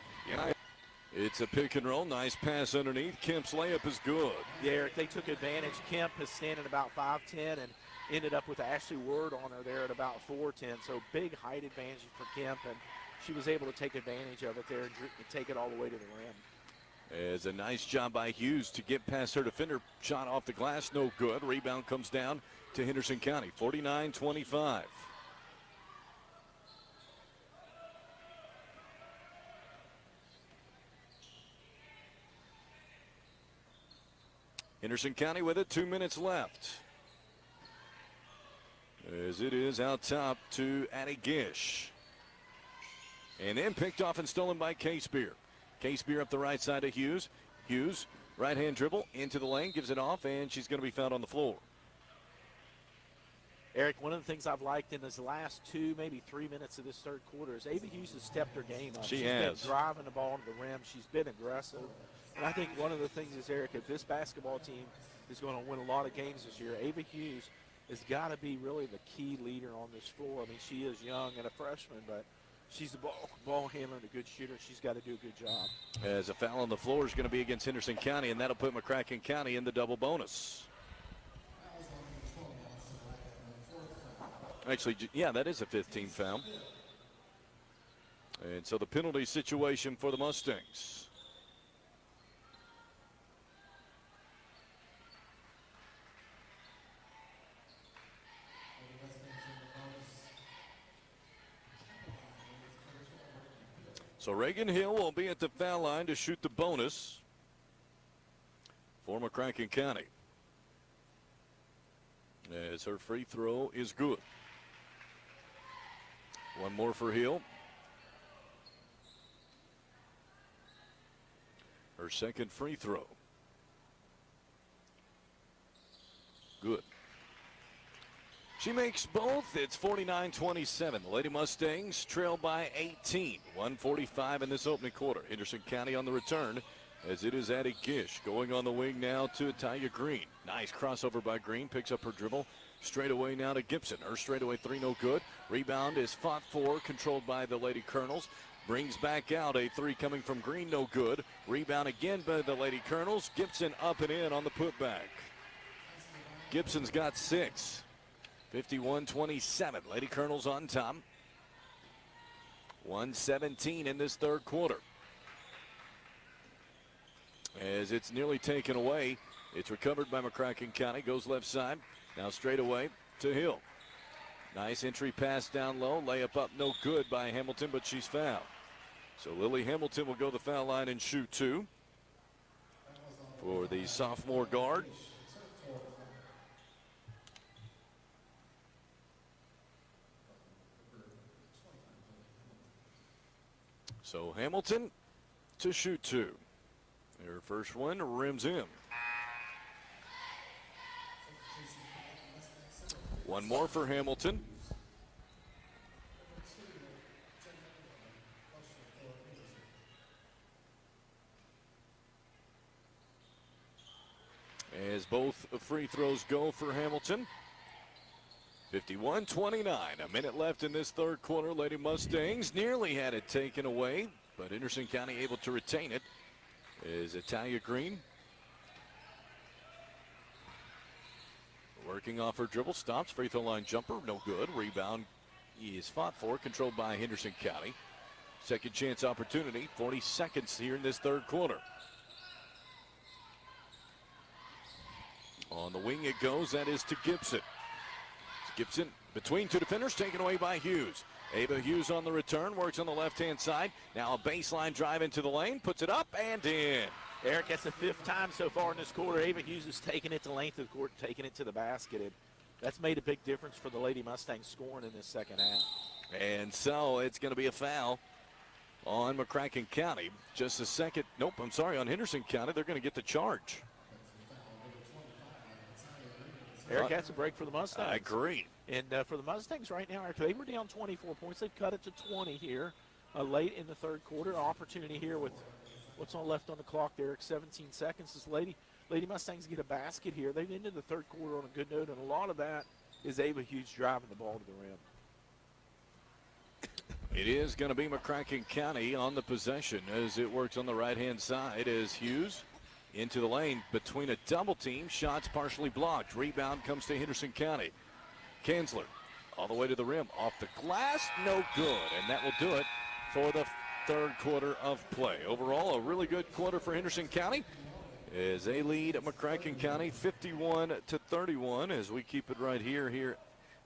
It's a pick and roll. Nice pass underneath. Kemp's layup is good. Yeah, Eric, they took advantage. Kemp is standing about 5'10" and ended up with Ashley Word on her there at about 4'10". So big height advantage for Kemp, and she was able to take advantage of it there and take it all the way to the rim. It's a nice job by Hughes to get past her defender. Shot off the glass, no good. Rebound comes down to Henderson County, 49-25. Henderson County with it, 2 minutes left. As it is out top to Addie Gish. And then picked off and stolen by K-Spear. K-Spear up the right side of Hughes. Hughes, right-hand dribble into the lane, gives it off, and she's going to be found on the floor. Eric, one of the things I've liked in this last 2, maybe 3 minutes of this third quarter is Ava Hughes has stepped her game up. She's been driving the ball to the rim. She's been aggressive. And I think one of the things is, Eric, if this basketball team is going to win a lot of games this year, Ava Hughes has got to be really the key leader on this floor. I mean, she is young and a freshman, but she's a ball handler and a good shooter. She's got to do a good job. As a foul on the floor is going to be against Henderson County, and that'll put McCracken County in the double bonus. Actually, yeah, that is a 15th foul. And so the penalty situation for the Mustangs. So Reagan Hill will be at the foul line to shoot the bonus for McCracken County. As her free throw is good. One more for Hill. Her second free throw. Good. She makes both. It's 49-27. The Lady Mustangs trail by 18. 1:45 in this opening quarter. Henderson County on the return as it is Addie Gish going on the wing now to Talia Green. Nice crossover by Green. Picks up her dribble. Straight away now to Gibson. Her straightaway three no good. Rebound is fought for, controlled by the Lady Colonels. Brings back out a three coming from Green, no good. Rebound again by the Lady Colonels. Gibson up and in on the putback. Gibson's got 6. 51-27. Lady Colonels on top. 1:17 in this third quarter. As it's nearly taken away, it's recovered by McCracken County. Goes left side. Now straight away to Hill. Nice entry pass down low. Layup up, no good by Hamilton, but she's fouled. So Lily Hamilton will go the foul line and shoot 2 for the sophomore guard. So Hamilton to shoot 2. Her first one rims in. One more for Hamilton. As both free throws go for Hamilton. 51-29, a minute left in this third quarter. Lady Mustangs nearly had it taken away, but Henderson County able to retain it. Is Talia Green working off her dribble, stops, free throw line jumper, no good. Rebound is fought for, controlled by Henderson County. Second chance opportunity, 40 seconds here in this third quarter. On the wing it goes, that is to Gibson. Gibson between two defenders, taken away by Hughes. Ava Hughes on the return, works on the left-hand side. Now a baseline drive into the lane, puts it up and in. Eric, that's the 5th time so far in this quarter. Ava Hughes has taken it to the length of the court, taking it to the basket. And that's made a big difference for the Lady Mustangs scoring in this second half. And so it's going to be a foul on McCracken County. Just a second. Nope, I'm sorry, on Henderson County. They're going to get the charge. Eric, that's a break for the Mustangs. I agree. And for the Mustangs right now, Eric, they were down 24 points. They've cut it to 20 here late in the third quarter. Opportunity here with what's left on the clock there, Eric, 17 seconds. This Lady Mustangs get a basket here. They've ended the third quarter on a good note, and a lot of that is Ava Hughes driving the ball to the rim. It is going to be McCracken County on the possession as it works on the right-hand side as Hughes into the lane between a double team. Shots partially blocked. Rebound comes to Henderson County. Kanzler all the way to the rim. Off the glass, no good. And that will do it for the third quarter of play. Overall, a really good quarter for Henderson County as they lead McCracken County 51-31 as we keep it right here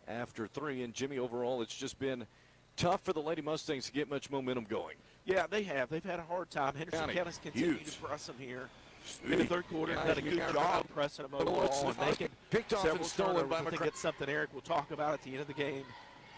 after 3. And Jimmy, overall, it's just been tough for the Lady Mustangs to get much momentum going. Yeah, they have. They've had a hard time. Henderson County's continued to press them here. In the third quarter, done a good job pressing them overall and making several stolen by McCracken. I think it's something Eric will talk about at the end of the game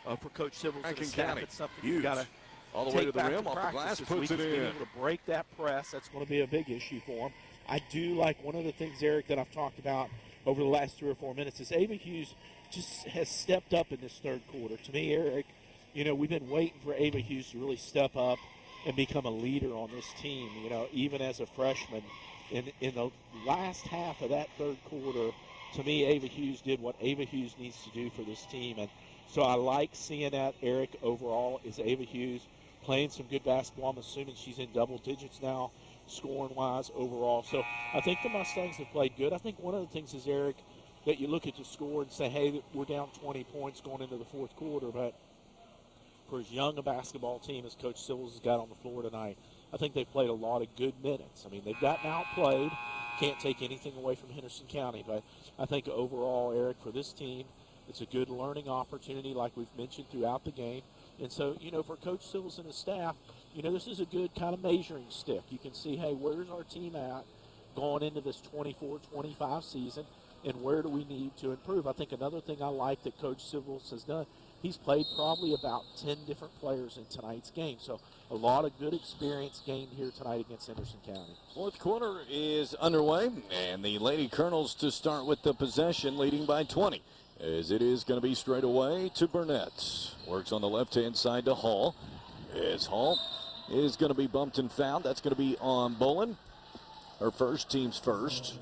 for Coach Civils and the staff. It's something you've got to all the way to the rim, off the glass, puts it in. Being able to break that press, that's going to be a big issue for them. I do like one of the things, Eric, that I've talked about over the last 3 or 4 minutes is Ava Hughes just has stepped up in this third quarter. To me, Eric, we've been waiting for Ava Hughes to really step up and become a leader on this team, even as a freshman. In the last half of that third quarter, to me, Ava Hughes did what Ava Hughes needs to do for this team. And so I like seeing that, Eric, overall, is Ava Hughes playing some good basketball. I'm assuming she's in double digits now, scoring-wise, overall. So I think the Mustangs have played good. I think one of the things is, Eric, that you look at the score and say, hey, we're down 20 points going into the fourth quarter. But for as young a basketball team as Coach Civils has got on the floor tonight, I think they've played a lot of good minutes. I mean, they've gotten outplayed. Can't take anything away from Henderson County. But I think overall, Eric, for this team, it's a good learning opportunity like we've mentioned throughout the game. And so, for Coach Civils and his staff, this is a good kind of measuring stick. You can see, hey, where's our team at going into this 24-25 season, and where do we need to improve? I think another thing I like that Coach Civils has done, he's played probably about 10 different players in tonight's game. So a lot of good experience gained here tonight against Henderson County. Fourth quarter is underway, and the Lady Colonels to start with the possession, leading by 20. As it is going to be straight away to Burnett. Works on the left-hand side to Hall. As Hall is going to be bumped and fouled. That's going to be on Bolin. Her first, team's first.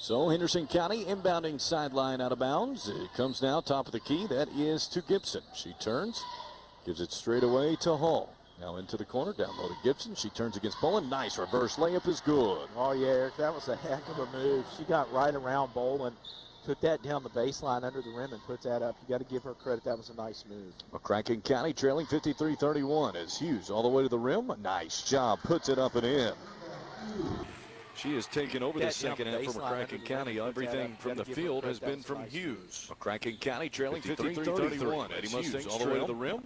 So Henderson County inbounding sideline out of bounds. It comes now top of the key. That is to Gibson. She turns, gives it straight away to Hall. Now into the corner, down low to Gibson. She turns against Bolin. Nice reverse layup is good. Oh, yeah, Eric, that was a heck of a move. She got right around Bolin, took that down the baseline under the rim and put that up. You got to give her credit. That was a nice move. McCracken County trailing 53-31 as Hughes all the way to the rim. Nice job. Puts it up and in. She has taken over the second half for McCracken County. Everything from the field has been from Hughes. McCracken County trailing 53-31. Eddie Mustangs all the way to the rim.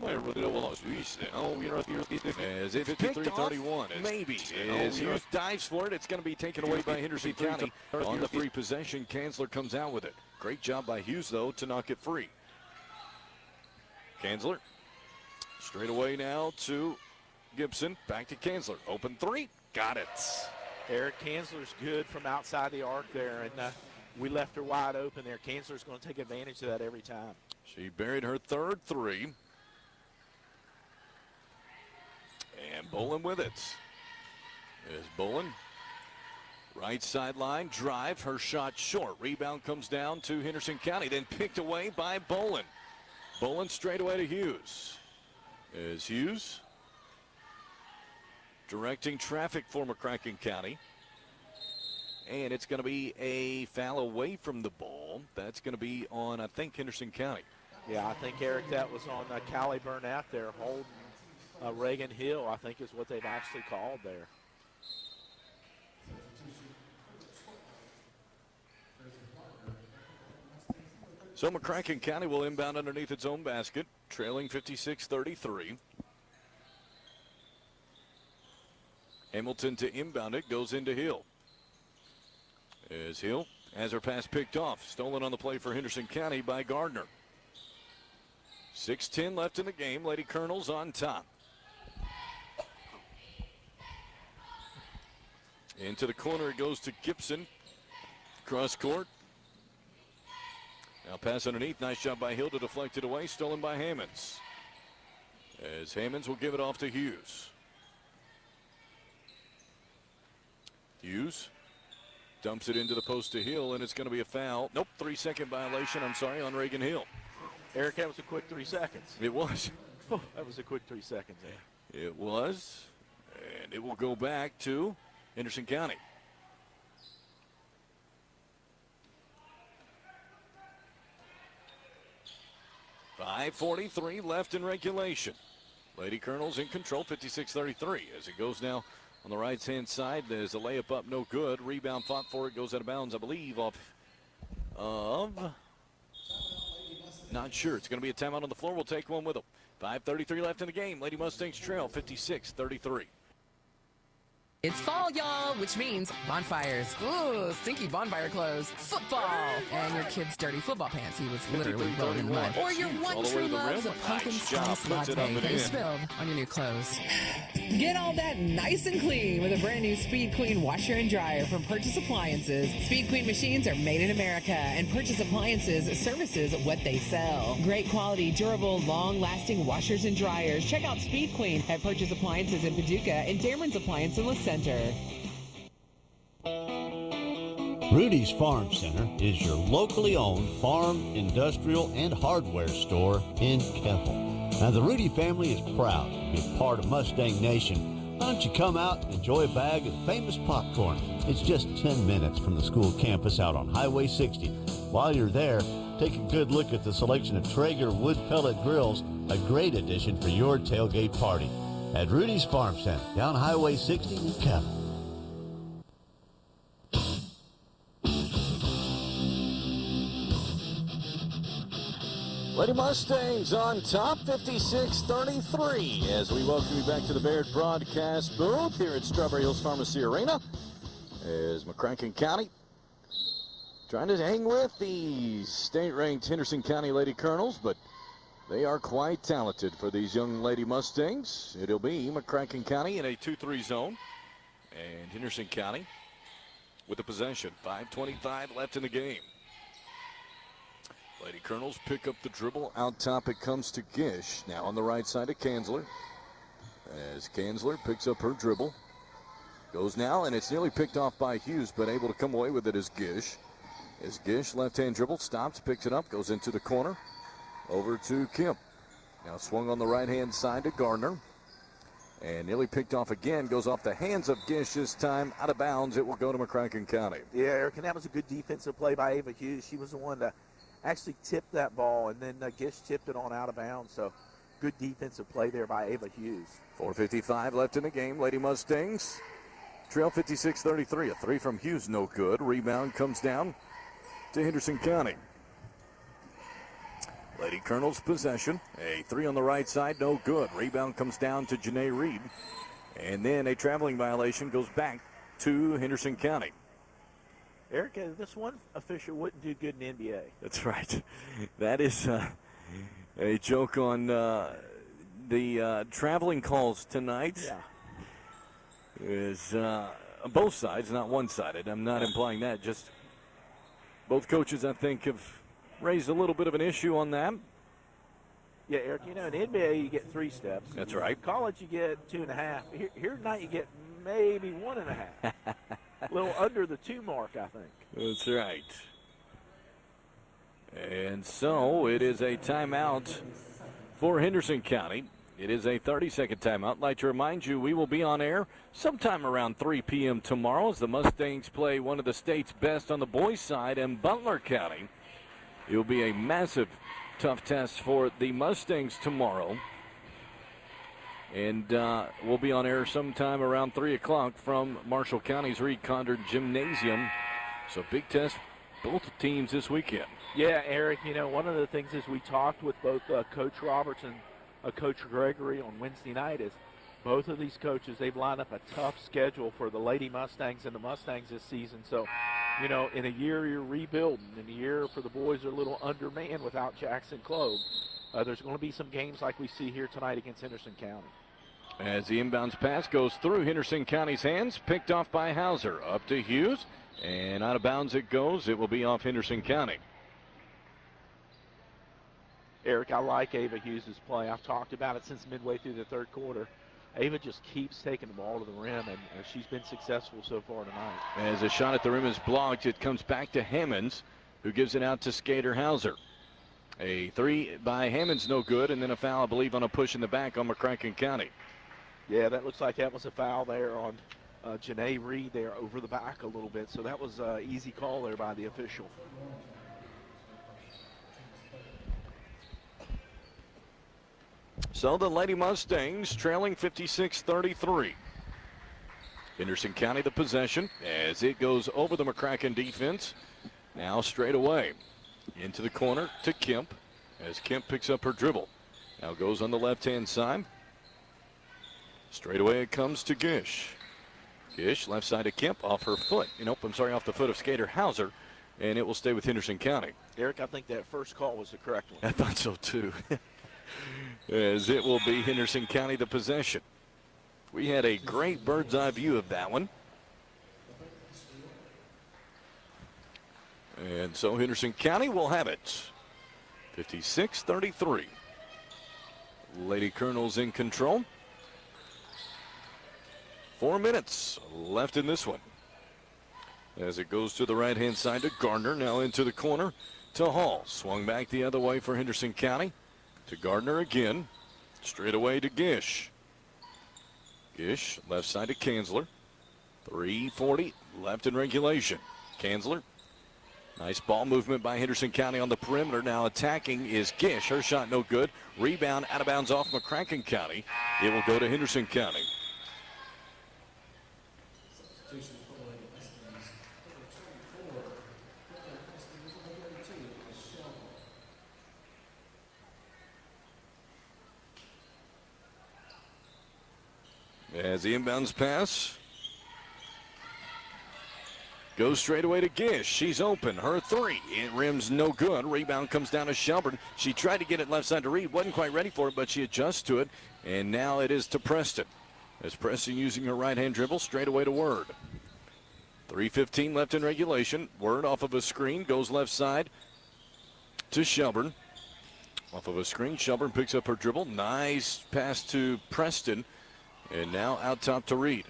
As it's 53-31. Maybe. As Hughes dives for it, it's going to be taken away by Henderson County. On the free possession, Kanzler comes out with it. Great job by Hughes, though, to knock it free. Kanzler straight away now to Gibson. Back to Kanzler. Open three. Got it. Eric, Kanzler's good from outside the arc there, and we left her wide open there. Kanzler's going to take advantage of that every time. She buried her third three. And Bolin with it. Is Bolin. Right sideline drive. Her shot short. Rebound comes down to Henderson County, then picked away by Bolin. Bolin straight away to Hughes. Is Hughes directing traffic for McCracken County. And it's going to be a foul away from the ball. That's going to be on, I think, Henderson County. Yeah, I think, Eric, that was on Callie Burnett there, holding Reagan Hill, I think is what they've actually called there. So McCracken County will inbound underneath its own basket, trailing 56-33. Hamilton to inbound it, goes into Hill. As Hill has her pass picked off. Stolen on the play for Henderson County by Gardner. 6:10 left in the game. Lady Colonels on top. Into the corner it goes to Gibson. Cross court. Now pass underneath. Nice job by Hill to deflect it away. Stolen by Hammonds. As Hammonds will give it off to Hughes. Hughes dumps it into the post to Hill, and it's going to be a foul. Nope, 3-second violation, on Reagan Hill. Eric, that was a quick 3 seconds. It was. Oh, that was a quick 3 seconds there. It was. And it will go back to Henderson County. .5:43 left in regulation. Lady Colonels in control, 56-33. As it goes now on the right-hand side, there's a layup up, no good. Rebound fought for it, goes out of bounds, I believe, off of... Not sure. It's going to be a timeout on the floor. We'll take one with them. 5:33 left in the game. Lady Mustangs trail, 56-33. It's fall, y'all, which means bonfires. Ooh, stinky bonfire clothes. Football. And your kid's dirty football pants. He was literally rolling in mud. Or your one true love, a pumpkin spice latte that you spilled on your new clothes. Get all that nice and clean with a brand new Speed Queen washer and dryer from Purchase Appliances. Speed Queen machines are made in America, and Purchase Appliances services what they sell. Great quality, durable, long-lasting washers and dryers. Check out Speed Queen at Purchase Appliances in Paducah and Dameron's Appliance in La Center. Rudy's Farm Center is your locally owned farm, industrial, and hardware store in Keppel. Now, the Rudy family is proud to be a part of Mustang Nation. Why don't you come out and enjoy a bag of famous popcorn? It's just 10 minutes from the school campus out on Highway 60. While you're there, take a good look at the selection of Traeger wood pellet grills, a great addition for your tailgate party. At Rudy's Farm Center, down Highway 60 in Keppel. Lady Mustangs on top, 56-33, as we welcome you back to the Baird broadcast booth here at Strawberry Hills Pharmacy Arena. As McCracken County trying to hang with the state-ranked Henderson County Lady Colonels, but they are quite talented for these young Lady Mustangs. It'll be McCracken County in a 2-3 zone, and Henderson County with the possession. 5:25 left in the game. Lady Colonels pick up the dribble. Out top it comes to Gish. Now on the right side to Kanzler. As Kanzler picks up her dribble. Goes now, and it's nearly picked off by Hughes, but able to come away with it is Gish. As Gish, left-hand dribble, stops, picks it up, goes into the corner. Over to Kemp. Now swung on the right-hand side to Gardner. And nearly picked off again. Goes off the hands of Gish this time. Out of bounds. It will go to McCracken County. Yeah, Eric, and that was a good defensive play by Ava Hughes. She was the one to actually tipped that ball, and then Gish tipped it on out of bounds. So good defensive play there by Ava Hughes. 4:55 left in the game. Lady Mustangs trail 56-33. A three from Hughes, no good. Rebound comes down to Henderson County. Lady Colonels possession. A three on the right side, no good. Rebound comes down to Janae Reed. And then a traveling violation goes back to Henderson County. Eric, this one official wouldn't do good in NBA. That's right. That is a joke on the traveling calls tonight. Yeah. Is both sides, not one-sided. I'm not implying that. Just both coaches, I think, have raised a little bit of an issue on that. Yeah, Eric, in NBA you get 3 steps. That's right. In college you get 2.5. Here tonight you get maybe 1.5. A little under the 2 mark, I think. That's right. And so it is a timeout for Henderson County. It is a 30-second timeout. I'd like to remind you, we will be on air sometime around 3 p.m. tomorrow as the Mustangs play one of the state's best on the boys' side in Butler County. It will be a massive, tough test for the Mustangs tomorrow. And we'll be on air sometime around 3 o'clock from Marshall County's Reed Condor Gymnasium. So big test, both teams this weekend. Yeah, Eric, one of the things is we talked with both Coach Roberts and Coach Gregory on Wednesday night is both of these coaches, they've lined up a tough schedule for the Lady Mustangs and the Mustangs this season. So, in a year you're rebuilding. In a year for the boys are a little undermanned without Jackson Clogue. there's going to be some games like we see here tonight against Henderson County. As the inbounds pass goes through Henderson County's hands, picked off by Hauser. Up to Hughes, and out of bounds it goes. It will be off Henderson County. Eric, I like Ava Hughes' play. I've talked about it since midway through the third quarter. Ava just keeps taking the ball to the rim, and she's been successful so far tonight. As a shot at the rim is blocked, it comes back to Hammonds, who gives it out to Skater Hauser. A three by Hammonds, no good, and then a foul, I believe, on a push in the back on McCracken County. Yeah, that looks like that was a foul there on Janae Reed there over the back a little bit. So that was an easy call there by the official. So the Lady Mustangs trailing 56-33. Henderson County the possession as it goes over the McCracken defense. Now straight away into the corner to Kemp as Kemp picks up her dribble. Now goes on the left-hand side. Straight away it comes to Gish. Gish left side to Kemp off her foot. Off the foot of Skater Hauser, and it will stay with Henderson County. Eric, I think that first call was the correct one. I thought so too. As it will be Henderson County the possession. We had a great bird's eye view of that one. And so Henderson County will have it. 56-33. Lady Colonels in control. 4 minutes left in this one. As it goes to the right-hand side to Gardner, now into the corner to Hall. Swung back the other way for Henderson County. To Gardner again. Straight away to Gish. Gish, left side to Kanzler. 3:40 left in regulation. Kanzler. Nice ball movement by Henderson County on the perimeter. Now attacking is Gish. Her shot no good. Rebound out of bounds off McCracken County. It will go to Henderson County. As the inbounds pass goes straight away to Gish. She's open. Her three. It rims no good. Rebound comes down to Shelburne. She tried to get it left side to Reed. Wasn't quite ready for it, but she adjusts to it. And now it is to Preston. As Preston using her right-hand dribble straight away to Word. 3:15 left in regulation. Word off of a screen goes left side to Shelburne. Off of a screen, Shelburne picks up her dribble. Nice pass to Preston. And now out top to Reed.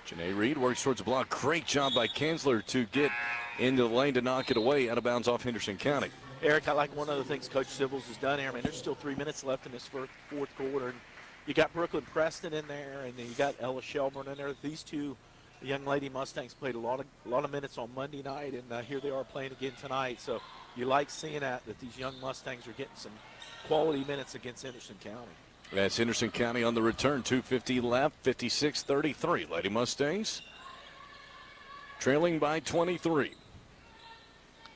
Janae Reed works towards the block. Great job by Kanzler to get into the lane to knock it away out of bounds off Henderson County. Eric, I like one of the things Coach Sibbles has done here. I mean, there's still 3 minutes left in this fourth quarter. And you got Brooklyn Preston in there, and then you got Ella Shelburne in there. These two young Lady Mustangs played a lot of minutes on Monday night, and here they are playing again tonight. So you like seeing that these young Mustangs are getting some quality minutes against Henderson County. That's Henderson County on the return. 2:50 left, 56-33. Lady Mustangs trailing by 23.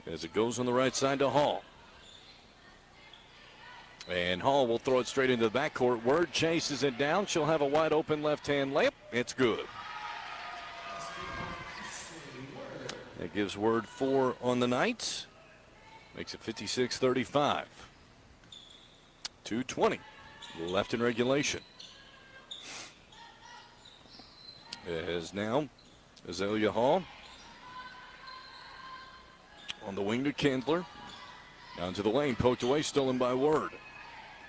As it goes on the right side to Hall. And Hall will throw it straight into the backcourt. Word chases it down. She'll have a wide open left-hand layup. It's good. That gives Word 4 on the night. Makes it 56-35. 2:20 left in regulation. It is now Azalea Hall on the wing to Kanzler. Down to the lane, poked away, stolen by Word.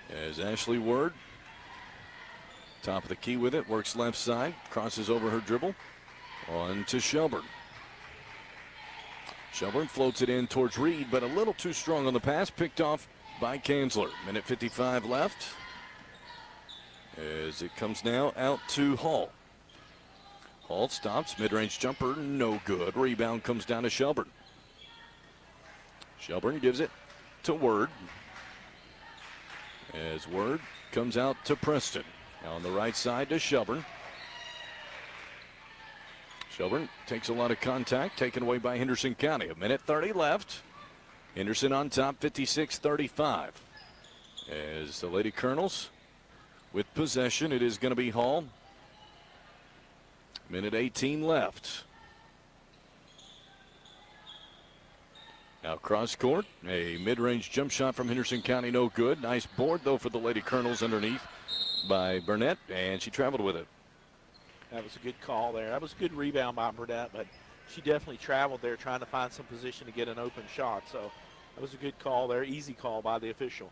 As Ashley Word, top of the key with it, works left side, crosses over her dribble, on to Shelburne. Shelburne floats it in towards Reed, but a little too strong on the pass, picked off by Kanzler. Minute 55 left. As it comes now out to Hall. Hall stops, mid-range jumper, no good. Rebound comes down to Shelburne. Shelburne gives it to Word. As Word comes out to Preston. Now on the right side to Shelburne. Shelburne takes a lot of contact, taken away by Henderson County. A minute 30 left. Henderson on top, 56-35. As the Lady Colonels with possession, it is going to be Hall. Minute 18 left. Now cross court, a mid-range jump shot from Henderson County, no good. Nice board, though, for the Lady Colonels underneath by Burnett, and she traveled with it. That was a good call there. That was a good rebound by Burnett, but she definitely traveled there trying to find some position to get an open shot. So that was a good call there, easy call by the official.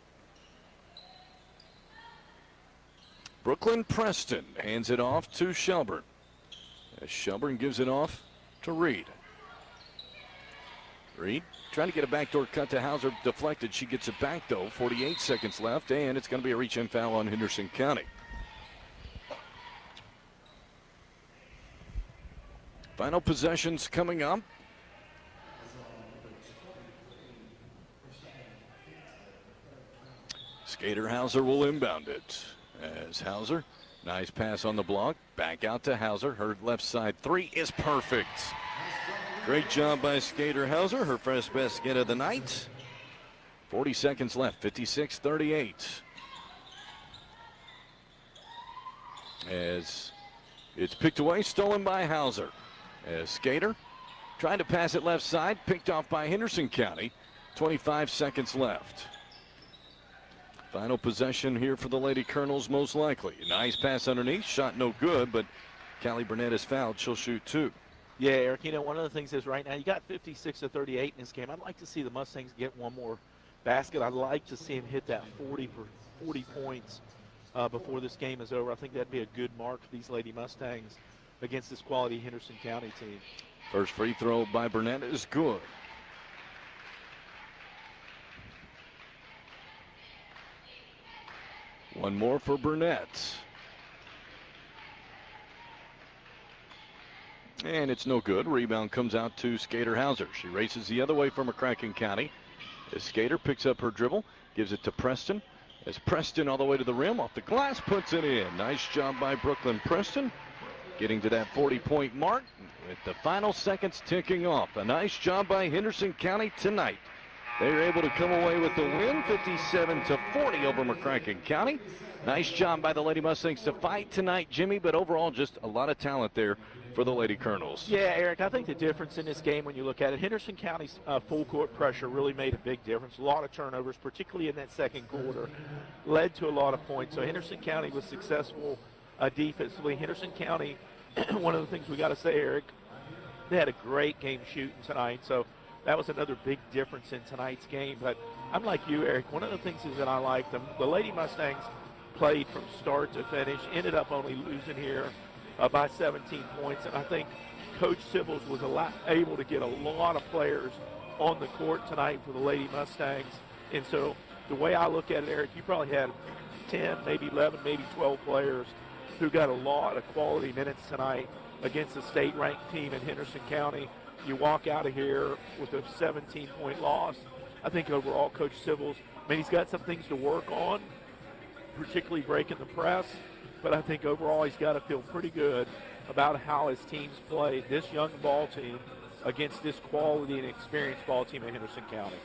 Brooklyn Preston hands it off to Shelburne. As Shelburne gives it off to Reed. Reed trying to get a backdoor cut to Hauser, deflected. She gets it back, though. 48 seconds left, and it's going to be a reach-in foul on Henderson County. Final possessions coming up. Skater Hauser will inbound it. As Hauser, nice pass on the block. Back out to Hauser. Her left side three is perfect. Great job by Skater Hauser. Her first basket of the night. 40 seconds left. 56-38. As it's picked away, stolen by Hauser. As Skater trying to pass it left side, picked off by Henderson County. 25 seconds left. Final possession here for the Lady Colonels, most likely. Nice pass underneath, shot no good, but Callie Burnett is fouled. She'll shoot two. Yeah, Eric, you know, one of the things is right now you got 56-38 in this game. I'd like to see the Mustangs get one more basket. I'd like to see them hit that 40 points before this game is over. I think that'd be a good mark for these Lady Mustangs against this quality Henderson County team. First free throw by Burnett is good. One more for Burnett. And it's no good. Rebound comes out to Skater Hauser. She races the other way for McCracken County. As Skater picks up her dribble, gives it to Preston. As Preston all the way to the rim, off the glass, puts it in. Nice job by Brooklyn Preston. Getting to that 40-point mark with the final seconds ticking off. A nice job by Henderson County tonight. They were able to come away with the win, 57-40 over McCracken County. Nice job by the Lady Mustangs to fight tonight, Jimmy, but overall just a lot of talent there for the Lady Colonels. Yeah, Eric, I think the difference in this game when you look at it, Henderson County's full court pressure really made a big difference. A lot of turnovers, particularly in that second quarter, led to a lot of points. So Henderson County was successful defensively. Henderson County, one of the things we got to say, Eric, they had a great game shooting tonight. So that was another big difference in tonight's game. But I'm like you, Eric. One of the things is that I like them. The Lady Mustangs played from start to finish, ended up only losing here by 17 points. And I think Coach Sibbles was able to get a lot of players on the court tonight for the Lady Mustangs. And so the way I look at it, Eric, you probably had 10, maybe 11, maybe 12 players who got a lot of quality minutes tonight against a state-ranked team in Henderson County. You walk out of here with a 17-point loss. I think overall, Coach Sibbles, I mean, he's got some things to work on, particularly breaking the press, but I think overall he's got to feel pretty good about how his team's played, this young ball team against this quality and experienced ball team in Henderson County.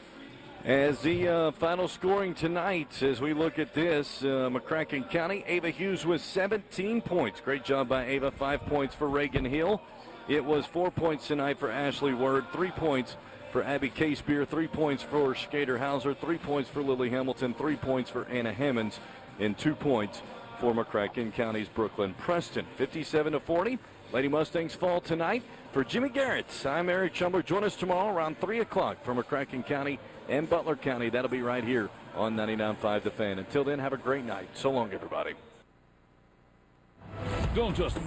As the final scoring tonight, as we look at this, McCracken County, Ava Hughes with 17 points. Great job by Ava. 5 points for Reagan Hill. It was 4 points tonight for Ashley Word, 3 points for Abby Casebeer, 3 points for Skater Hauser, 3 points for Lily Hamilton, 3 points for Anna Hammonds, and 2 points for McCracken County's Brooklyn Preston. 57-40. Lady Mustangs fall tonight. For Jimmy Garrett, I'm Eric Chumber. Join us tomorrow around 3 o'clock for McCracken County and Butler County. That'll be right here on 99.5 The Fan. Until then, have a great night. So long, everybody. Don't just